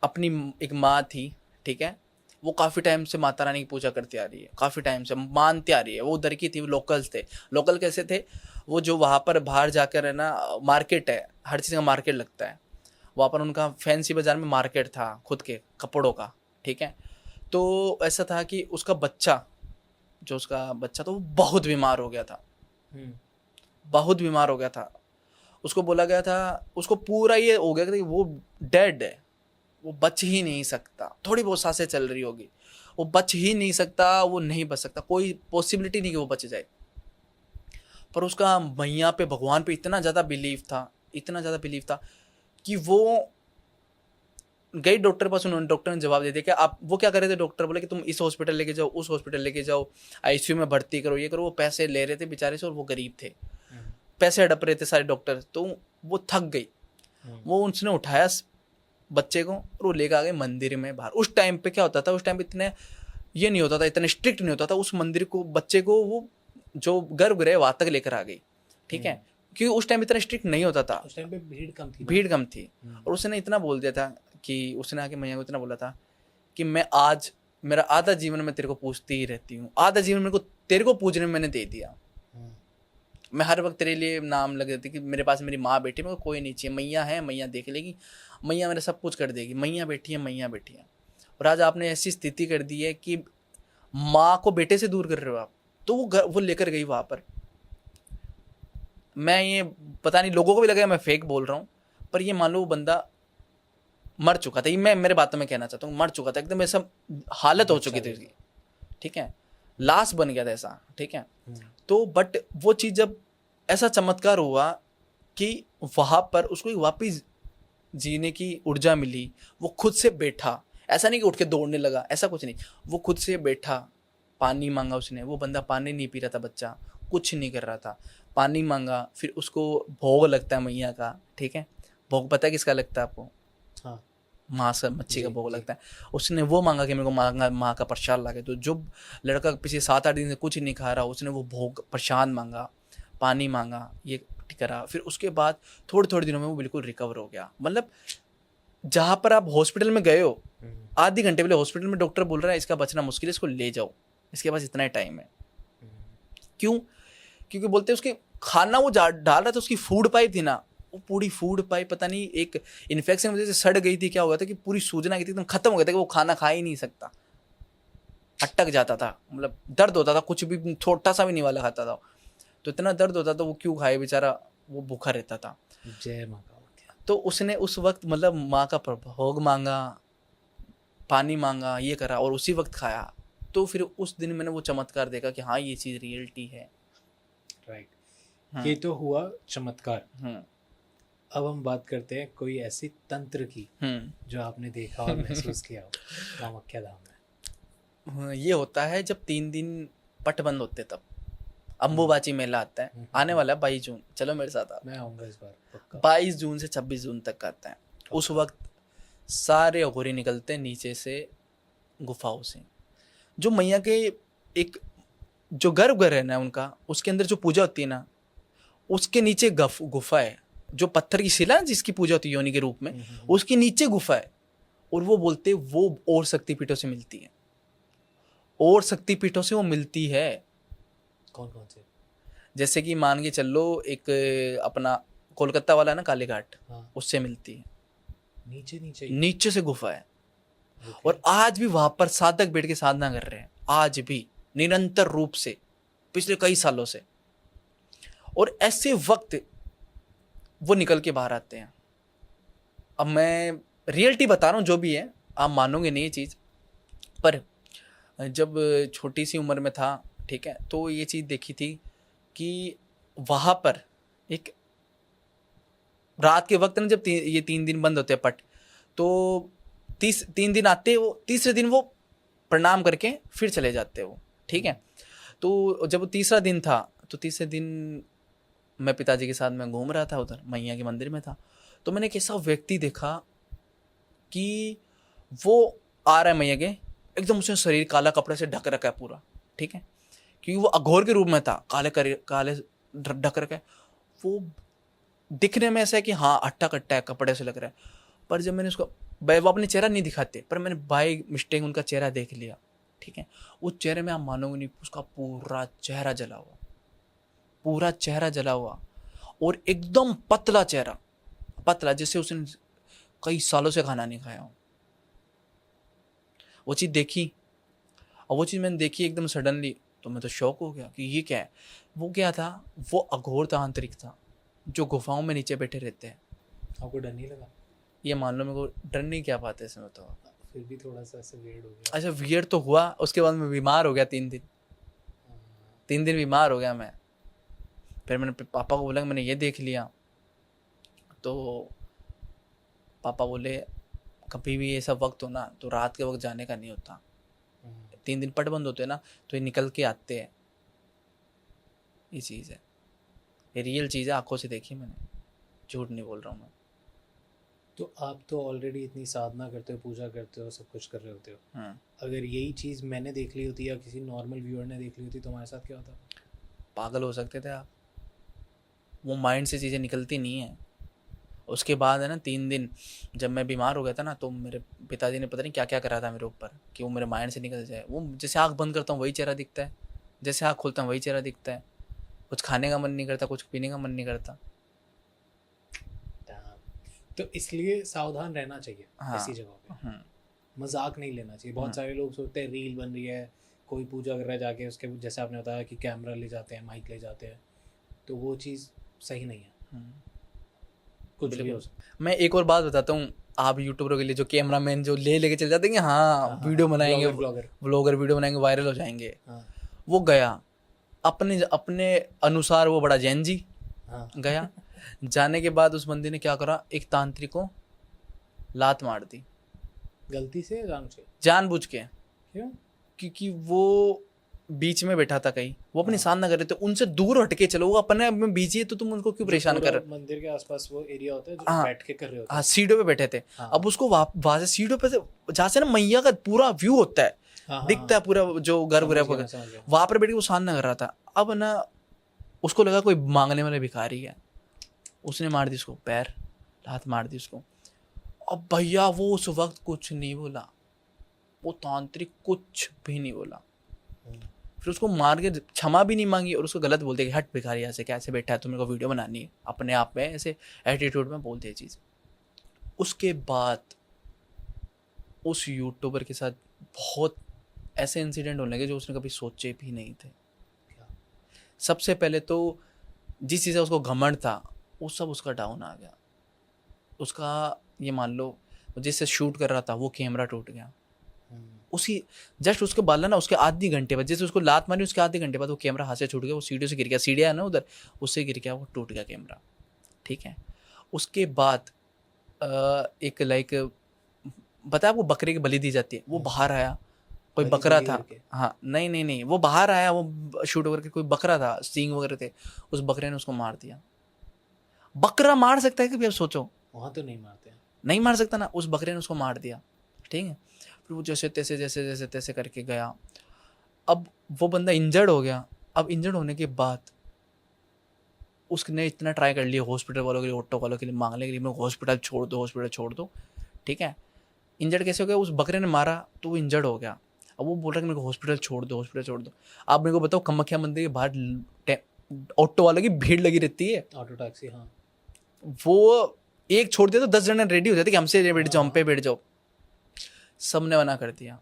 अपनी एक माँ थी, ठीक है, वो काफ़ी टाइम से माता रानी की पूजा करती आ रही है, काफ़ी टाइम से मानती आ रही है। वो उधर की थी, वो लोकल्स थे। लोकल कैसे थे वो? जो वहाँ पर बाहर जाकर है ना, मार्केट है, हर चीज़ का मार्केट लगता है वहाँ पर। उनका फैंसी बाज़ार में मार्केट था खुद के कपड़ों का, ठीक है। तो ऐसा था कि उसका बच्चा था, वो बहुत बीमार हो गया था, बहुत बीमार हो गया था। उसको बोला गया था, उसको पूरा ये हो गया कि वो डेड है, वो बच ही नहीं सकता। थोड़ी बहुत सांसें चल रही होगी, वो बच ही नहीं सकता, वो नहीं बच सकता, कोई पॉसिबिलिटी नहीं कि वो बच जाए। पर उसका मैया पे, भगवान पे इतना ज़्यादा बिलीव था कि वो गई डॉक्टर पास। उन्होंने, डॉक्टर ने जवाब दे दिया कि आप, वो क्या कर रहे थे, डॉक्टर बोले कि तुम इस हॉस्पिटल लेके जाओ, उस हॉस्पिटल लेके जाओ, आईसीयू में भर्ती करो, ये करो। वो पैसे ले रहे थे बेचारे से, और वो गरीब थे, पैसे हड़प रहे थे सारे डॉक्टर। तो वो थक गई। वो उसने उठाया बच्चे को और वो लेकर आ गए मंदिर में बाहर। उस टाइम पे क्या होता था, उस टाइम पे इतने ये नहीं होता था, इतने स्ट्रिक्ट नहीं होता था। उस मंदिर को, बच्चे को वो जो गर्भगृह वहाँ तक लेकर आ गई, ठीक है, क्योंकि उस टाइम इतना स्ट्रिक्ट नहीं होता था, उस टाइम पे भीड़ कम थी। और उसने इतना बोल दिया था कि उसने आके मैया को इतना बोला था कि मैं आज, मेरा आधा जीवन मैं तेरे को पूछती ही रहती हूँ, आधा जीवन मेरे को तेरे को पूजने में मैंने दे दिया। मैं हर वक्त तेरे लिए नाम लग देती कि मेरे पास मेरी माँ बैठी, मेरे को कोई नहीं चाहिए, मैया है, मैया देख लेगी, मैया मेरा सब कुछ कर देगी, मैया बैठी है, मैया बैठी है। और आज आपने ऐसी स्थिति कर दी है कि माँ को बेटे से दूर कर रहे हो आप। तो वो लेकर गई वहाँ पर। मैं ये, पता नहीं लोगों को भी लगा मैं फेक बोल रहा हूँ, पर ये मान लो वो बंदा मर चुका था। ये मैं मेरे बातों में कहना चाहता हूँ, मर चुका था एकदम, ऐसा हालत हो चुकी थी उसकी, ठीक है, लाश बन गया था ऐसा, ठीक है। तो बट वो चीज़, जब ऐसा चमत्कार हुआ कि वहाँ पर उसको वापस जीने की ऊर्जा मिली, वो खुद से बैठा, ऐसा नहीं कि उठ के दौड़ने लगा, ऐसा कुछ नहीं, वो खुद से बैठा, पानी मांगा उसने, वो बंदा पानी नहीं पी रहा था, बच्चा कुछ नहीं कर रहा था, पानी मांगा। फिर उसको भोग लगता है मैया का, ठीक है, भोग पता है किसका लगता है आपको? हाँ, माँ से मच्छी का भोग लगता है। उसने वो मांगा कि मेरे को माँ का प्रसाद लागे। तो जो लड़का पिछले 7-8 दिन से कुछ नहीं खा रहा, उसने वो भोग प्रसाद मांगा, पानी मांगा, ये करा। फिर उसके बाद थोड़े दिनों में वो बिल्कुल रिकवर हो गया। मतलब जहाँ पर आप हॉस्पिटल में गए हो, आधे घंटे पहले हॉस्पिटल में डॉक्टर बोल रहा है इसका बचना मुश्किल है, इसको ले जाओ, इसके पास इतना ही टाइम है। क्यों? क्योंकि बोलते हैं उसके खाना वो डाल रहा था, उसकी फूड पाइप थी ना, वो पूरी फूड पाइप पता नहीं एक इन्फेक्शन वजह से सड़ गई थी, क्या हो गया था कि पूरी सूजना गई थी, एकदम खत्म हो गया था कि वो खाना खा ही नहीं सकता, अटक जाता था, मतलब दर्द होता था, कुछ भी छोटा सा भी नहीं वाला खाता था तो इतना दर्द होता था, वो क्यों खाए बेचारा, वो भूखा रहता था। जय माँ का। तो उसने उस वक्त मतलब माँ का भोग मांगा, पानी मांगा, ये करा और उसी वक्त खाया। तो फिर उस दिन मैंने वो चमत्कार देखा कि हाँ ये चीज़ रियलिटी है। राइट, ये तो हुआ चमत्कार। हम्म अब हम बात करते हैं कोई ऐसी तंत्र की जो आपने देखा और महसूस किया हो कामाख्या धाम में। ये होता है जब 3 दिन पट बंद होते तब अम्बुबाची मेला आता है, आने वाला है 22 जून, चलो मेरे साथ आप। मैं आऊँगा इस बार पक्का। 22 जून से 26 जून तक का आता है। उस वक्त सारे अघोरी निकलते हैं नीचे से गुफाओं से, जो मैया के एक जो गर्भगृह है ना उनका, उसके अंदर जो पूजा होती है ना, उसके नीचे गुफा है, जो पत्थर की शिला है जिसकी पूजा होती है योनि के रूप में, उसके नीचे गुफा है। और वो बोलते वो और शक्तिपीठों से मिलती है, और शक्तिपीठों से वो मिलती है। कौन कौन से? जैसे कि मान के चल लो, एक अपना कोलकाता वाला है ना काली घाट, हाँ, उससे मिलती है। नीचे नीचे नीचे से गुफा है। Okay. और आज भी वहां पर साधक बैठ के साधना कर रहे हैं, आज भी निरंतर रूप से पिछले कई सालों से। और ऐसे वक्त वो निकल के बाहर आते हैं। अब मैं रियलिटी बता रहा हूँ, जो भी है आप मानोगे नहीं ये चीज़, पर जब छोटी सी उम्र में था, ठीक है, तो ये चीज़ देखी थी कि वहाँ पर एक रात के वक्त ना, जब ये 3 दिन बंद होते हैं पट, तो 3 दिन आते, वो तीसरे दिन वो प्रणाम करके फिर चले जाते वो, ठीक है। तो जब तीसरा दिन था, तो तीसरे दिन मैं पिताजी के साथ में घूम रहा था, उधर मैया के मंदिर में था, तो मैंने एक ऐसा व्यक्ति देखा कि वो आ रहा है मैया के, एकदम उसने शरीर काला कपड़े से ढक रखा है पूरा, ठीक है, क्योंकि वो अघोर के रूप में था, काले ढक रखा है। वो दिखने में ऐसा है कि हाँ अट्टा कट्टा है, कपड़े से लग रहा है। पर जब मैंने उसको, वो अपने चेहरा नहीं दिखाते, पर मैंने बाय मिस्टेक उनका चेहरा देख लिया, ठीक है। उस चेहरे में आप मानोगे नहीं, उसका पूरा चेहरा जला हुआ, पूरा चेहरा जला हुआ, और एकदम पतला चेहरा, पतला, जैसे उसने कई सालों से खाना नहीं खाया हो। वो चीज़ देखी, और वो चीज़ मैंने देखी एकदम सडनली, तो मैं तो शॉक हो गया कि ये क्या है। वो क्या था, वो अघोर तांत्रिक था जो गुफाओं में नीचे बैठे रहते हैं। आपको डर नहीं लगा? ये मान लो, मेरे को डर नहीं, क्या बात है इसमें, तो फिर भी थोड़ा सा ऐसे वियर्ड हो गया। अच्छा वियर्ड तो हुआ, उसके बाद मैं बीमार हो गया 3 दिन, 3 दिन बीमार हो गया मैं। फिर मैंने पापा को बोला कि मैंने ये देख लिया, तो पापा बोले कभी भी ऐसा वक्त हो ना, तो रात के वक्त जाने का नहीं होता, 3 दिन पट बंद होते हैं ना, तो ये निकल के आते हैं। ये चीज़ है, ये रियल चीज़ है, आंखों से देखी मैंने, झूठ नहीं बोल रहा हूँ मैं। तो आप तो ऑलरेडी इतनी साधना करते हो, पूजा करते हो, सब कुछ कर रहे होते हो, अगर यही चीज़ मैंने देख ली होती या किसी नॉर्मल व्यूअर ने देख ली होती तो हमारे साथ क्या होता? पागल हो सकते थे आप। वो माइंड से चीज़ें निकलती नहीं है। उसके बाद है ना 3 दिन जब मैं बीमार हो गया था ना, तो मेरे पिताजी ने पता नहीं क्या क्या करा था मेरे ऊपर कि वो मेरे माइंड से निकल जाए। वो जैसे आँख बंद करता हूँ वही चेहरा दिखता है, जैसे आँख खोलता हूँ वही चेहरा दिखता है, कुछ खाने का मन नहीं करता, कुछ पीने का मन नहीं करता। तो इसलिए सावधान रहना चाहिए। हाँ, ऐसी जगह पे मजाक नहीं लेना चाहिए। बहुत सारे लोग सोचते हैं रील बन रही है, कोई पूजा कर रहा है, जाके उसके जैसे आपने बताया कि कैमरा ले जाते हैं, माइक ले जाते हैं, तो वो चीज़ सही नहीं है। कुछ भी हो सकता है। मैं एक और बात बताता हूँ, आप यूट्यूबरों के लिए जो कैमरामैन जो लेके चले जाते हैं कि हाँ वीडियो बनाएंगे, व्लॉगर वीडियो बनाएंगे, वायरल हो जाएंगे, वो गया अपने अपने अनुसार, वो बड़ा जैन जी गया। जाने के बाद उस बंदी ने क्या करा, एक तांत्रिक को लात मार दी, गलती से जानबूझ के। क्यों? क्योंकि वो बीच में बैठा था कहीं, वो अपनी साधना कर रहे थे, उनसे दूर हटके चलो, वो अपने में बिजी है, तो तुम उनको क्यों परेशान कर रहे हो? मंदिर के आसपास वो एरिया होता है जो बैठ के कर रहे होते हैं। हाँ, सीढ़ियों पे बैठे थे। अब उसको वहां से सीढ़ियों पे से, जहाँ से ना मैया का पूरा व्यू होता है, दिखता है पूरा जो गर्भगृह, वहां पर बैठ के वो साधना कर रहा था। अब ना उसको लगा कोई मांगने वाले भिखारी है, उसने मार दी उसको पैर, लात मार दी उसको। अब भैया वो उस वक्त कुछ नहीं बोला, वो तांत्रिक कुछ भी नहीं बोला, फिर उसको मार के क्षमा भी नहीं मांगी और उसको गलत बोलते कि हट भिखारी यहाँ से, कैसे बैठा है, तुम्हें को वीडियो बनानी है, अपने आप में ऐसे एटीट्यूड में बोलते हैं चीज़। उसके बाद उस यूट्यूबर के साथ बहुत ऐसे इंसिडेंट होने लगे जो उसने कभी सोचे भी नहीं थे। सबसे पहले तो जिस चीज़ से उसको घमंड था वो सब उसका डाउन आ गया। उसका ये मान लो जिससे शूट कर रहा था वो कैमरा टूट गया। उसी जस्ट उसके बाला ना उसके आधे घंटे बाद, जैसे उसको लात मारी उसके आधे घंटे बाद वो कैमरा हाथ से छूट गया, वो सीढ़ियों से गिर गया, सीढ़ियाँ है ना उधर, उससे गिर गया, वो टूट गया कैमरा। ठीक है। उसके बाद एक लाइक बता आपको बकरे की बलि दी जाती है, वो बाहर आया, कोई बकरा था। हाँ नहीं नहीं नहीं, वो बाहर आया, वो शूट करके कोई बकरा था, सींग वगैरह थे, उस बकरे ने उसको मार दिया। बकरा मार सकता है कभी? आप सोचो, वहाँ तो नहीं मारते हैं। नहीं मार सकता ना, उस बकरे ने उसको मार दिया। ठीक है। फिर वो जैसे तैसे करके गया। अब वो बंदा इंजर्ड हो गया। अब इंजर्ड होने के बाद उसने इतना ट्राई कर लिया हॉस्पिटल वालों के लिए, ऑटो वालों के लिए मांगने के लिए, मैं हॉस्पिटल छोड़ दो, हॉस्पिटल छोड़ दो। ठीक है। इंजर्ड कैसे हो गया? उस बकरे ने मारा तो वो इंजर्ड हो गया। अब वो बोल रहा है कि मेरे को हॉस्पिटल छोड़ दो, हॉस्पिटल छोड़ दो। आप मेरे को बताओ, कामाख्या मंदिर के बाहर ऑटो वालों की भीड़ लगी रहती है, ऑटो टैक्सी। हाँ, वो एक छोड़ दिया तो 10 जने रेडी हो जाते कि हमसे बैठ जाओ, हम पे बैठ जाओ। सब ने मना कर दिया,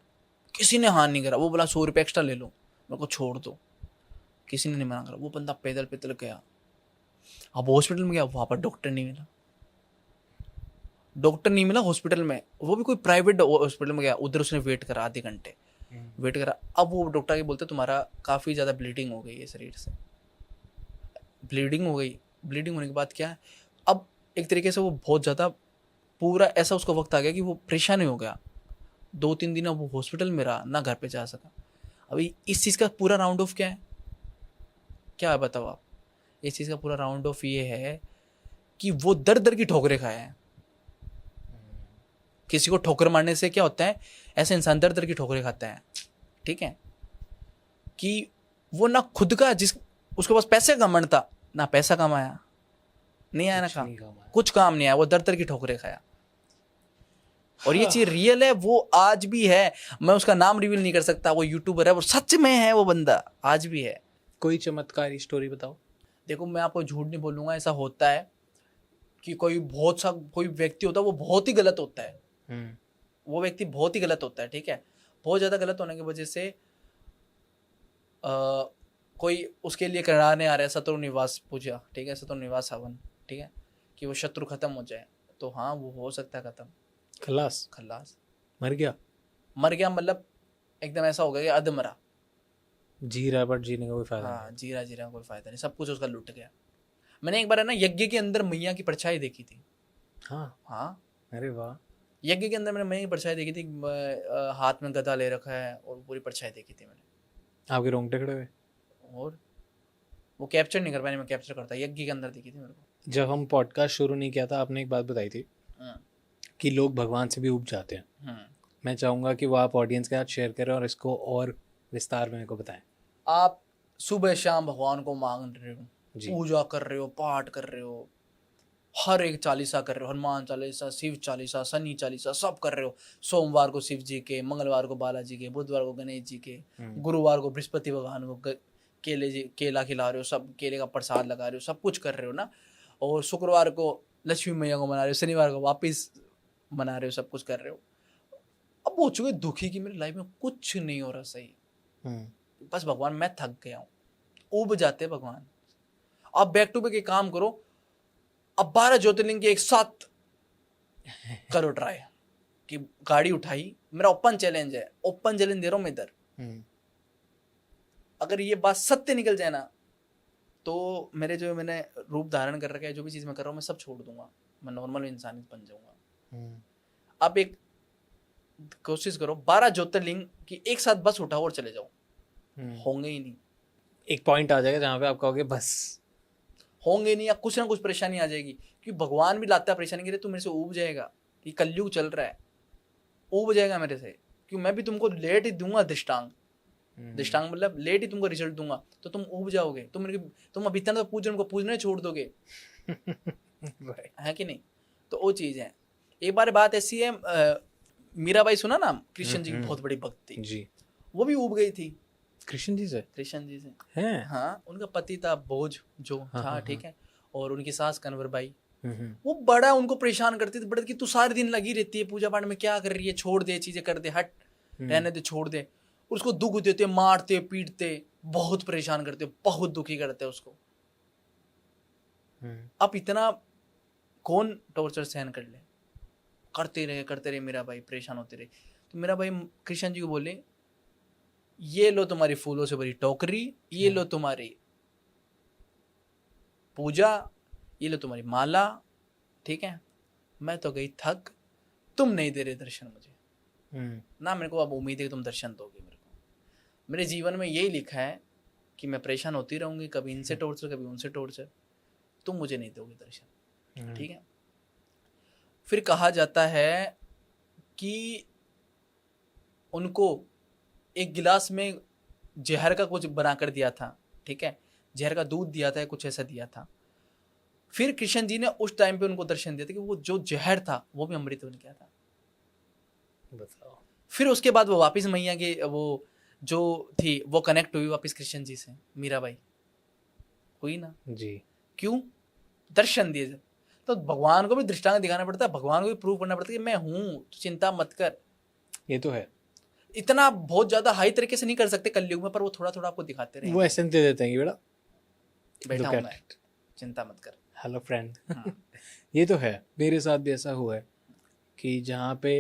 किसी ने हाँ नहीं करा। वो बोला 100 रुपये एक्स्ट्रा ले लो, मेरे को छोड़ दो। किसी ने नहीं मना करा। वो बंदा पैदल पैदल गया। अब हॉस्पिटल में गया, वहाँ पर डॉक्टर नहीं मिला, डॉक्टर नहीं मिला हॉस्पिटल में, वो भी कोई प्राइवेट हॉस्पिटल में गया। उधर उसने वेट करा आधे घंटे, वेट करा। अब वो डॉक्टर के बोलते तुम्हारा काफ़ी ज़्यादा ब्लीडिंग हो गई है शरीर से, ब्लीडिंग हो गई। ब्लीडिंग होने के बाद क्या है, अब एक तरीके से वो बहुत ज़्यादा पूरा ऐसा उसका वक्त आ गया कि वो परेशान ही हो गया। 2-3 दिन अब वो हॉस्पिटल में रहा, ना घर पे जा सका। अभी इस चीज़ का पूरा राउंड ऑफ क्या है, क्या है बताओ आप? इस चीज़ का पूरा राउंड ऑफ ये है कि वो दर दर की ठोकरें खाए हैं। किसी को ठोकर मारने से क्या होता है, ऐसे इंसान दर दर की ठोकरें खाता है। ठीक है। कि वो ना खुद का उसके पास पैसे का मन था, ना पैसा कमाया, नहीं आया ना काम, कुछ काम नहीं आया, वो दर दर की ठोकरें खाया। और ये चीज रियल है, वो आज भी है। मैं उसका नाम रिवील नहीं कर सकता, वो यूट्यूबर है, वो सच में है, वो बंदा आज भी है। कोई चमत्कारी स्टोरी बताओ। देखो मैं आपको झूठ नहीं बोलूंगा, ऐसा होता है कि कोई व्यक्ति होता है वो बहुत ही गलत होता है, वो व्यक्ति बहुत ही गलत होता है। ठीक है। बहुत ज़्यादा गलत होने की वजह से कोई उसके लिए कराने आ रहा है शत्रु निवास पूजा। ठीक है, शत्रु निवास हवन। ठीक है, कि वो शत्रु खत्म हो जाए, तो हाँ वो हो सकता है खत्म। खल्लास मर गया मतलब एकदम ऐसा हो गया कि अधमरा, जी रहा बट जीने का कोई फायदा हाँ जी रहा कोई फायदा नहीं, सब कुछ उसका लुट गया। मैंने एक बार है ना यज्ञ के अंदर मैया की परछाई देखी थी। हाँ अरे वाह। यज्ञ के अंदर मैंने मैया की परछाई देखी थी, हाथ में गदा ले रखा है और पूरी परछाई देखी थी मैंने। आपके रोंगटे खड़े हुए? और वो कैप्चर नहीं कर पाया, मैं कैप्चर करता, यज्ञ के अंदर दिखी थी मेरे को। जब हम पॉडकास्ट शुरू नहीं किया था आपने एक बात बताई थी कि लोग भगवान से भी ऊब जाते हैं। मैं चाहूँगा कि वो आप ऑडियंस के साथ शेयर करें और इसको और विस्तार में मेरे को बताएं। आप सुबह शाम भगवान को मांग रहे हो, पूजा कर रहे हो, पाठ कर रहे हो, हर एक चालीसा कर रहे हो, हनुमान चालीसा, शिव चालीसा, शनि चालीसा, सब कर रहे हो। सोमवार को शिव जी के, मंगलवार को बालाजी के, बुधवार को गणेश जी के, गुरुवार को बृहस्पति भगवान को केला खिला रहे हो, सब केले का प्रसाद लगा रहे हो, सब कुछ कर रहे हो ना। और शुक्रवार को लक्ष्मी मैया को मना रहे हो, शनिवार को वापस मना रहे हो, सब कुछ कर रहे हो। अब हो चुके दुखी कि मेरी लाइफ में कुछ नहीं हो रहा सही, बस भगवान मैं थक गया हूँ, ऊब जाते भगवान। आप बैक टू बैक एक काम करो, अब 12 ज्योतिर्लिंग के एक साथ करो ट्राई। कि गाड़ी उठाई, मेरा ओपन चैलेंज है, ओपन चैलेंज दे रहा हूँ मैं इधर। अगर ये बात सत्य निकल जाए ना, तो मैंने रूप धारण कर रखा है, जो भी चीज़ मैं कर रहा हूँ मैं सब छोड़ दूंगा, मैं नॉर्मल इंसान बन जाऊंगा। आप एक कोशिश करो, 12 ज्योतिर्लिंग की एक साथ बस उठाओ और चले जाओ, होंगे ही नहीं। एक पॉइंट आ जाएगा जहाँ पे आप कहोगे बस, होंगे नहीं, या कुछ ना कुछ परेशानी आ जाएगी। क्योंकि भगवान भी लाता है परेशानी के लिए, तू मेरे से ऊब जाएगा, ये कलयुग चल रहा है, ऊब जाएगा मेरे से। क्योंकि मैं भी तुमको लेट ही दूंगा दृष्टांत मतलब लेट ही तुमको रिजल्ट दूंगा, तो तुम ऊब जाओगे, तुम अभी तक पूजन को पूजने छोड़ दोगे। है कि नहीं? तो वो चीज़ है। एक बार बात ऐसी है, मीराबाई सुना नाम, कृष्ण जी की बहुत बड़ी भक्त थी जी, वो भी ऊब गई थी। कृष्ण जी से कृष्ण जी से। हैं? हाँ, उनका पति था भोज जो हाँ, था, हाँ, ठीक है, और उनकी सास कन्वर बाई। हम्म, वो बड़ा उनको परेशान करती थी, बड़ा कि तू सारे दिन लगी रहती है पूजा पाठ में, क्या कर रही है, छोड़ दे चीजें, कर दे, हट, रहने दे, छोड़ दे। और उसको दुख देते, मारते पीटते, बहुत परेशान करते, बहुत दुखी करते उसको। अब इतना कौन टॉर्चर सहन कर ले, करते रहे मेरा भाई, परेशान होते रहे। तो मेरा भाई कृष्ण जी को बोले, ये लो तुम्हारी फूलों से भरी टोकरी, ये लो तुम्हारी पूजा, ये लो तुम्हारी माला, ठीक है, मैं तो गई थक, तुम नहीं दे रहे दर्शन मुझे, ना मेरे को अब उम्मीद है कि तुम दर्शन दोगे मेरे को। मेरे जीवन में यही लिखा है कि मैं परेशान होती रहूंगी, कभी इनसे टॉर्चर, कभी उनसे टॉर्चर, तुम मुझे नहीं दोगे दर्शन, ठीक है। फिर कहा जाता है कि उनको एक गिलास में जहर का कुछ बनाकर दिया था, ठीक है, जहर का दूध दिया था, कुछ ऐसा दिया था। फिर कृष्ण जी ने उस टाइम पे उनको दर्शन दिया था कि वो जो जहर था वो भी अमृत बन गया था। बताओ। फिर उसके बाद वो वापस मैया के वो जो थी वो कनेक्ट हुई वापस कृष्ण जी से, मीराबाई हुई ना जी। क्यों? दर्शन दिए जब। तो भगवान को भी दृष्टांत दिखाना पड़ता है, भगवान को भी प्रूव करना पड़ता है कि मैं हूं, चिंता मत कर। ये तो है। इतना बहुत ज्यादा हाई तरीके से नहीं कर सकते कलयुग में, पर वो थोड़ा थोड़ा आपको दिखाते रहेंगे। वो एसेंस दे देते हैं कि बेटा बैठा हूं मैं, चिंता मत कर, हेलो फ्रेंड। ये तो है, मेरे साथ भी ऐसा हुआ है कि जहाँ पे,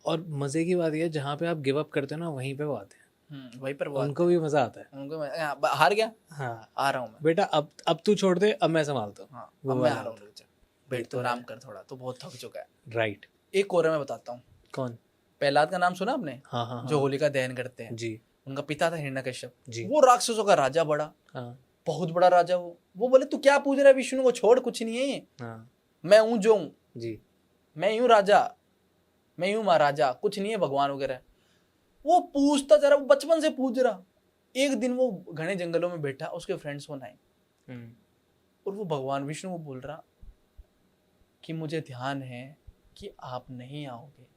और मजे की बात यह है जहाँ पे आप गिव अप करते हो ना वहीं पे वो आते हैं, वहीं पर वो उनको भी मजा आता है। उनको हार गया, हाँ, आ रहा हूँ मैं बेटा अब तू छोड़ दे, अब मैं संभालता हूँ। हाँ, वो अब मैं वाला आ रहा हूँ, होता रुक जा, बैठ तो आराम कर थोड़ा, तो बहुत थक चुका है। राइट। एक और मैं बताता हूँ। कौन? प्रहलाद का नाम सुना आपने? हाँ हाँ जो हाँ होलिका दहन करते हैं। जी उनका पिता था हिरण्यकश्यप जी। वो राक्षसों का राजा, बड़ा हाँ बहुत बड़ा राजा। वो बोले तू क्या पूज रहा है विष्णु को, छोड़, कुछ नहीं है, हाँ मैं हूं जो हूं, जी। मैं हूं राजा, मैं हूं महाराजा, कुछ नहीं है भगवान वगैरह। वो पूछता जा रहा, वो बचपन से पूछ रहा। एक दिन वो घने जंगलों में बैठा, उसके फ्रेंड्स फोन आए और वो भगवान विष्णु को बोल रहा कि मुझे ध्यान है कि आप नहीं आओगे,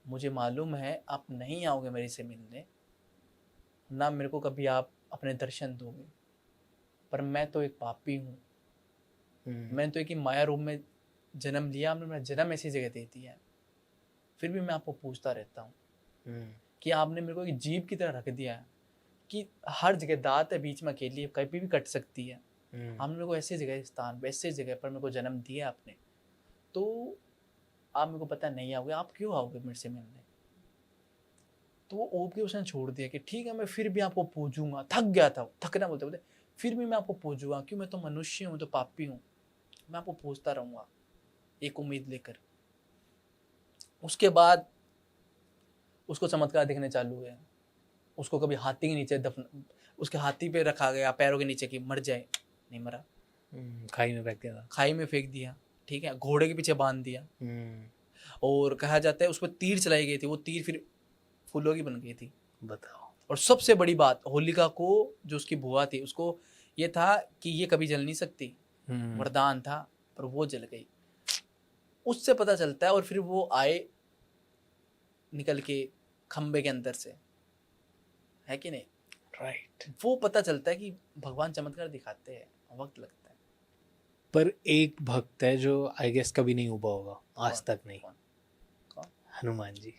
मुझे मालूम है आप नहीं आओगे मेरे से मिलने, ना मेरे को कभी आप अपने दर्शन दोगे, पर मैं तो एक पापी हूँ, मैंने तो एक ही माया रूप में जन्म लिया, आपने मेरा जन्म ऐसी जगह दे दिया है, फिर भी मैं आपको पूछता रहता हूँ कि आपने मेरे को एक जीव की तरह रख दिया है कि हर जगह दांत है, बीच में अकेली है, कभी भी कट सकती है, आपने मेरे को ऐसी जगह स्थान पे, ऐसी जगह पर मेरे को जन्म दिया आपने, तो आप मेरे को पता नहीं आओगे, आप क्यों आओगे मेरे से मिलने? तो वो ओप के उसने छोड़ दिया कि ठीक है मैं फिर भी आपको पूजूंगा, थक गया था, थकना बोलते बोलते, फिर भी मैं आपको पूजूंगा, क्यों, मैं तो मनुष्य हूँ, तो पापी हूँ, मैं आपको पूछता रहूंगा, एक उम्मीद लेकर। उसके बाद उसको चमत्कार दिखने चालू हुए। उसको कभी हाथी के नीचे दफन, उसके हाथी पे रखा गया पैरों के नीचे कि मर जाए, नहीं मरा, खाई में फेंक दिया था, खाई में फेंक दिया, ठीक है, घोड़े के पीछे बांध दिया। और कहा जाता है उस पर तीर चलाई गई थी, वो तीर फिर फूलों की बन गई थी। बताओ। और सबसे बड़ी बात, होलिका को जो उसकी बुआ थी उसको ये था कि ये कभी जल नहीं सकती, वरदान था, पर वो जल गई। उससे पता चलता है, और फिर वो आए निकल के खंबे के अंदर से, है कि नहीं? राइट। वो पता चलता है कि भगवान चमत्कार दिखाते हैं, वक्त लगता है। पर एक भक्त है जो आई गेस कभी नहीं उबा होगा आज तक नहीं। कौन? हनुमान जी।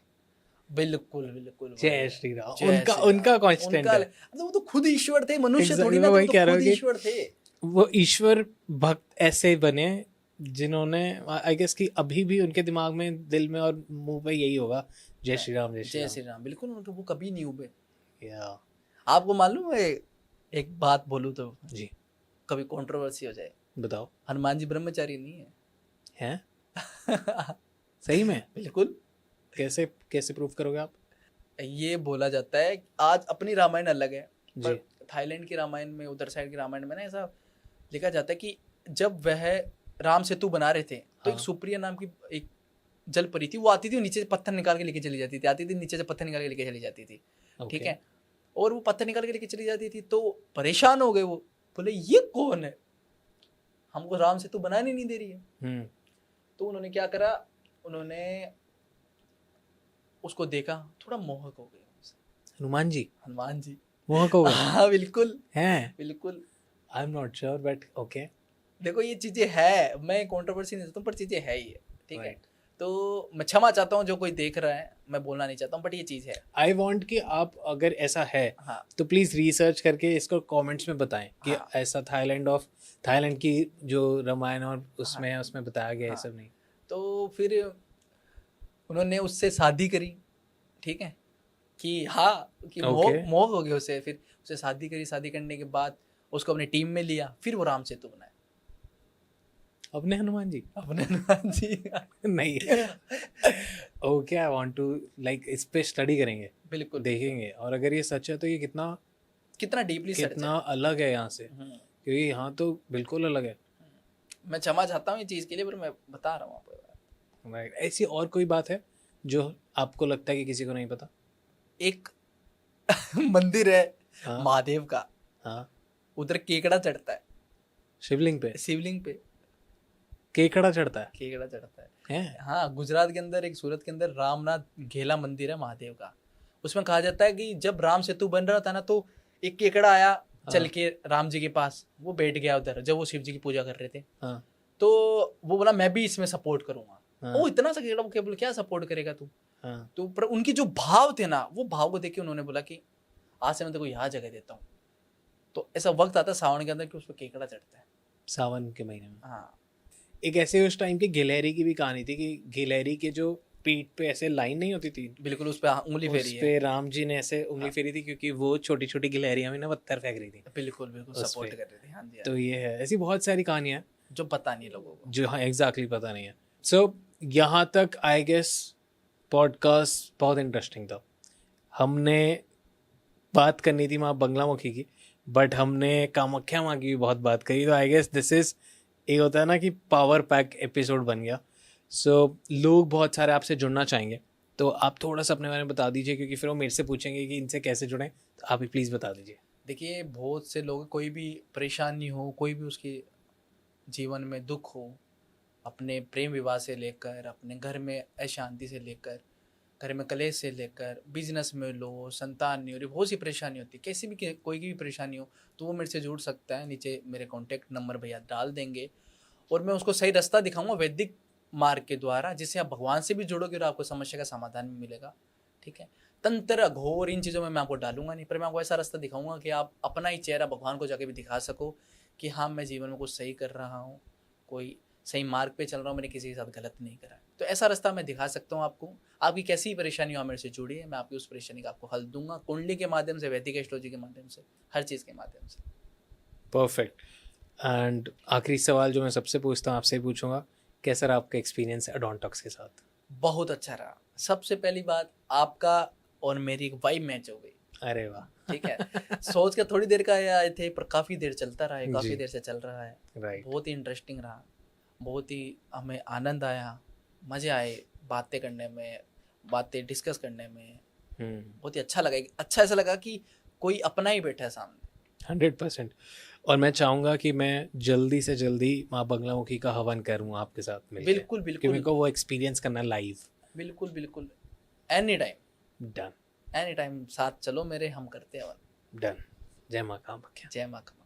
बिल्कुल बिल्कुल, जय श्री राम। उनका कांस्टेंट है। वो तो खुद ईश्वर थे, मनुष्य थोड़ी ना, वही तो कह रहा खुद हूँ ईश्वर थे। वो ईश्वर भक्त ऐसे बने जिन्होंने आई गेस कि अभी भी उनके दिमाग में, दिल में और मुंह पे यही होगा, जय श्री राम, जय श्री राम। बिल्कुल, वो कभी नहीं उबे। या आपको मालूम है, एक बात बोलूं तो जी, कभी कंट्रोवर्सी हो जाए, बताओ। हनुमान जी ब्रह्मचारी नहीं है, हैं? सही में? बिल्कुल। कैसे कैसे प्रूफ करोगे आप? ये बोला जाता है, आज अपनी रामायण अलग है, पर जी। थाईलैंड की रामायण में, उधर साइड की रामायण में ना ऐसा लिखा जाता है कि जब वह राम सेतु बना रहे थे, तो एक सुप्रिया नाम की एक जल परी थी, वो आती थी, नीचे से पत्थर निकाल के लेके चली जाती थी, आती थी नीचे से पत्थर निकाल के लेके चली जाती थी, ठीक है। और वो पत्थर निकाल के लेके चली जाती थी, तो परेशान हो गए वो, बोले ये कौन है, हमको राम सेतु बनाने नहीं दे रही है। तो उन्होंने क्या करा, उन्होंने उसको देखा, थोड़ा मोहक हो गए उनसे, हनुमान जी, हनुमान जी। मोहक हो गए हाँ बिल्कुल हैं? बिल्कुल। I am not sure but okay. देखो ये चीजें है, मैं कंट्रोवर्सी नहीं देता हूँ, पर चीजें है ही है, ठीक है। राइट। तो मैं क्षमा चाहता हूँ जो कोई देख रहा है, मैं बोलना नहीं चाहता हूँ, बट ये चीज है। आई वांट कि आप अगर ऐसा है हाँ तो प्लीज रिसर्च करके इसको कमेंट्स में बताएं कि हाँ ऐसा थाईलैंड की जो रामायण और उसमें है हाँ उसमें बताया गया है, हाँ। सब नहीं। तो फिर उन्होंने उससे शादी करी, ठीक है, कि हाँ कि मोह ओके। मोह हो गया उसे, फिर उसे शादी करी, शादी करने के बाद उसको अपनी टीम में लिया, फिर वो राम सेतु बनाया अपने हनुमान जी अपने हनुमान जी। नहीं। Okay, I want to like इस पे स्टडी करेंगे, बिल्कुल देखेंगे, और अगर ये सच है तो ये कितना कितना डीपली सर्च कितना है। अलग है यहाँ से, हम्म। क्योंकि यहाँ तो बिल्कुल अलग है। मैं क्षमा चाहता हूँ ये चीज के लिए, पर मैं बता रहा हूँ आपको। राइट। ऐसी और कोई बात है जो आपको लगता है कि किसी को नहीं पता? एक मंदिर है हाँ महादेव का, हाँ। उधर केकड़ा चढ़ता है, शिवलिंग पे शिवलिंग पे केकड़ा चढ़ता है? केकड़ा चढ़ता है। हैं? हाँ, गुजरात के अंदर, एक सूरत के अंदर रामनाथ घेला मंदिर है महादेव का। उसमें कहा जाता है कि जब राम सेतु बन रहा था ना, तो एक केकड़ा आया चल हाँ। के राम जी के पास, वो बैठ गया उधर जब वो शिव जी की पूजा कर रहे थे। हाँ तो वो बोला मैं भी इसमें सपोर्ट करूंगा। हाँ वो इतना सा केकड़ा, वो क्या बोला, क्या सपोर्ट करेगा तू? हाँ। तो पर उनकी जो भाव थे ना, वो भाव को देख के उन्होंने बोला कि आज से मैं तेरे को यहाँ जगह देता हूँ। तो ऐसा वक्त आता है सावन के अंदर कि उस पर केकड़ा चढ़ता है। सावन के महीने में। हाँ एक ऐसे उस टाइम की गिलहरी की भी कहानी थी कि गिलहरी के जो पीठ पे ऐसे लाइन नहीं होती थी, बिल्कुल, उस पर उंगली उस फेरी है। पे राम जी ने ऐसे उंगली हाँ। फेरी थी, क्योंकि वो छोटी छोटी गिलहरियां भी ना पत्थर फेंक रही थी बिल्कुल बिल्कुल उस सपोर्ट पे। कर रहे थे। हाँ जी, हाँ तो जी। ये है, ऐसी बहुत सारी कहानियां हैं जो पता नहीं लोगों को। जो हाँ एग्जैक्टली पता नहीं है। सो यहाँ तक आई गेस पॉडकास्ट बहुत इंटरेस्टिंग था। हमने बात करनी थी माँ बंगलामुखी की, बट हमने कामाख्या माँ की भी बहुत बात करी, तो आई गेस दिस इज, एक होता है ना कि पावर पैक एपिसोड बन गया। सो लोग बहुत सारे आपसे जुड़ना चाहेंगे, तो आप थोड़ा सा अपने बारे में बता दीजिए, क्योंकि फिर वो मेरे से पूछेंगे कि इनसे कैसे जुड़ें, तो आप ही प्लीज़ बता दीजिए। देखिए, बहुत से लोग, कोई भी परेशानी हो, कोई भी उसके जीवन में दुख हो, अपने प्रेम विवाह से लेकर, अपने घर में अशांति से लेकर, घर में कलेश से लेकर, बिजनेस में लो, संतान नहीं हो रही, बहुत सी परेशानी होती है, कैसी भी कोई की भी परेशानी हो, तो वो मेरे से जुड़ सकता है। नीचे मेरे कॉन्टैक्ट नंबर भैया डाल देंगे, और मैं उसको सही रास्ता दिखाऊंगा वैदिक मार्ग के द्वारा, जिससे आप भगवान से भी जुड़ोगे और आपको समस्या का समाधान भी मिलेगा, ठीक है। तंत्र, अघोर, इन चीज़ों में मैं आपको डालूंगा नहीं, पर मैं आपको ऐसा रास्ता दिखाऊंगा कि आप अपना ही चेहरा भगवान को जाके भी दिखा सको कि हाँ, मैं जीवन में कुछ सही कर रहा हूँ, कोई सही मार्ग पे चल रहा हूँ, मैंने किसी के साथ गलत नहीं करा। तो ऐसा रास्ता मैं दिखा सकता हूँ आपको। आपकी कैसी ही परेशानी हो, आप मेरे से जुड़िए, मैं आपकी उस परेशानी का आपको हल दूंगा, कुंडली के माध्यम से, वैदिक एस्ट्रोलॉजी के माध्यम से, हर चीज़ के माध्यम से। परफेक्ट। एंड आखिरी सवाल जो मैं सबसे पूछता हूँ आपसे ही पूछूंगा, कैसा रहा आपका एक्सपीरियंस एडोंटॉक्स के साथ? बहुत अच्छा रहा। सबसे पहली बात, आपका और मेरी एक वाइब मैच हो गई। अरे वाह। ठीक है। सोच के थोड़ी देर का आए थे, पर काफ़ी देर चलता रहा है, काफ़ी जी। देर से चल रहा है। राइट। बहुत ही इंटरेस्टिंग रहा, बहुत ही हमें आनंद आया, मज़े आए बातें करने में, बातें डिस्कस करने में। बहुत ही अच्छा लगा, अच्छा ऐसा लगा कि कोई अपना ही बैठा है सामने। 100%। और मैं चाहूँगा कि मैं जल्दी से जल्दी माँ बंगलामुखी का हवन करूँ आपके साथ मिलकर, बिल्कुल क्योंकि मेरे बिल्कुल को वो एक्सपीरियंस करना लाइव। बिल्कुल बिल्कुल, any time, done. Any time साथ चलो मेरे, हम करते हैं हवन। डन। जय माँ कामाख्या। जय माँ कामाख्या।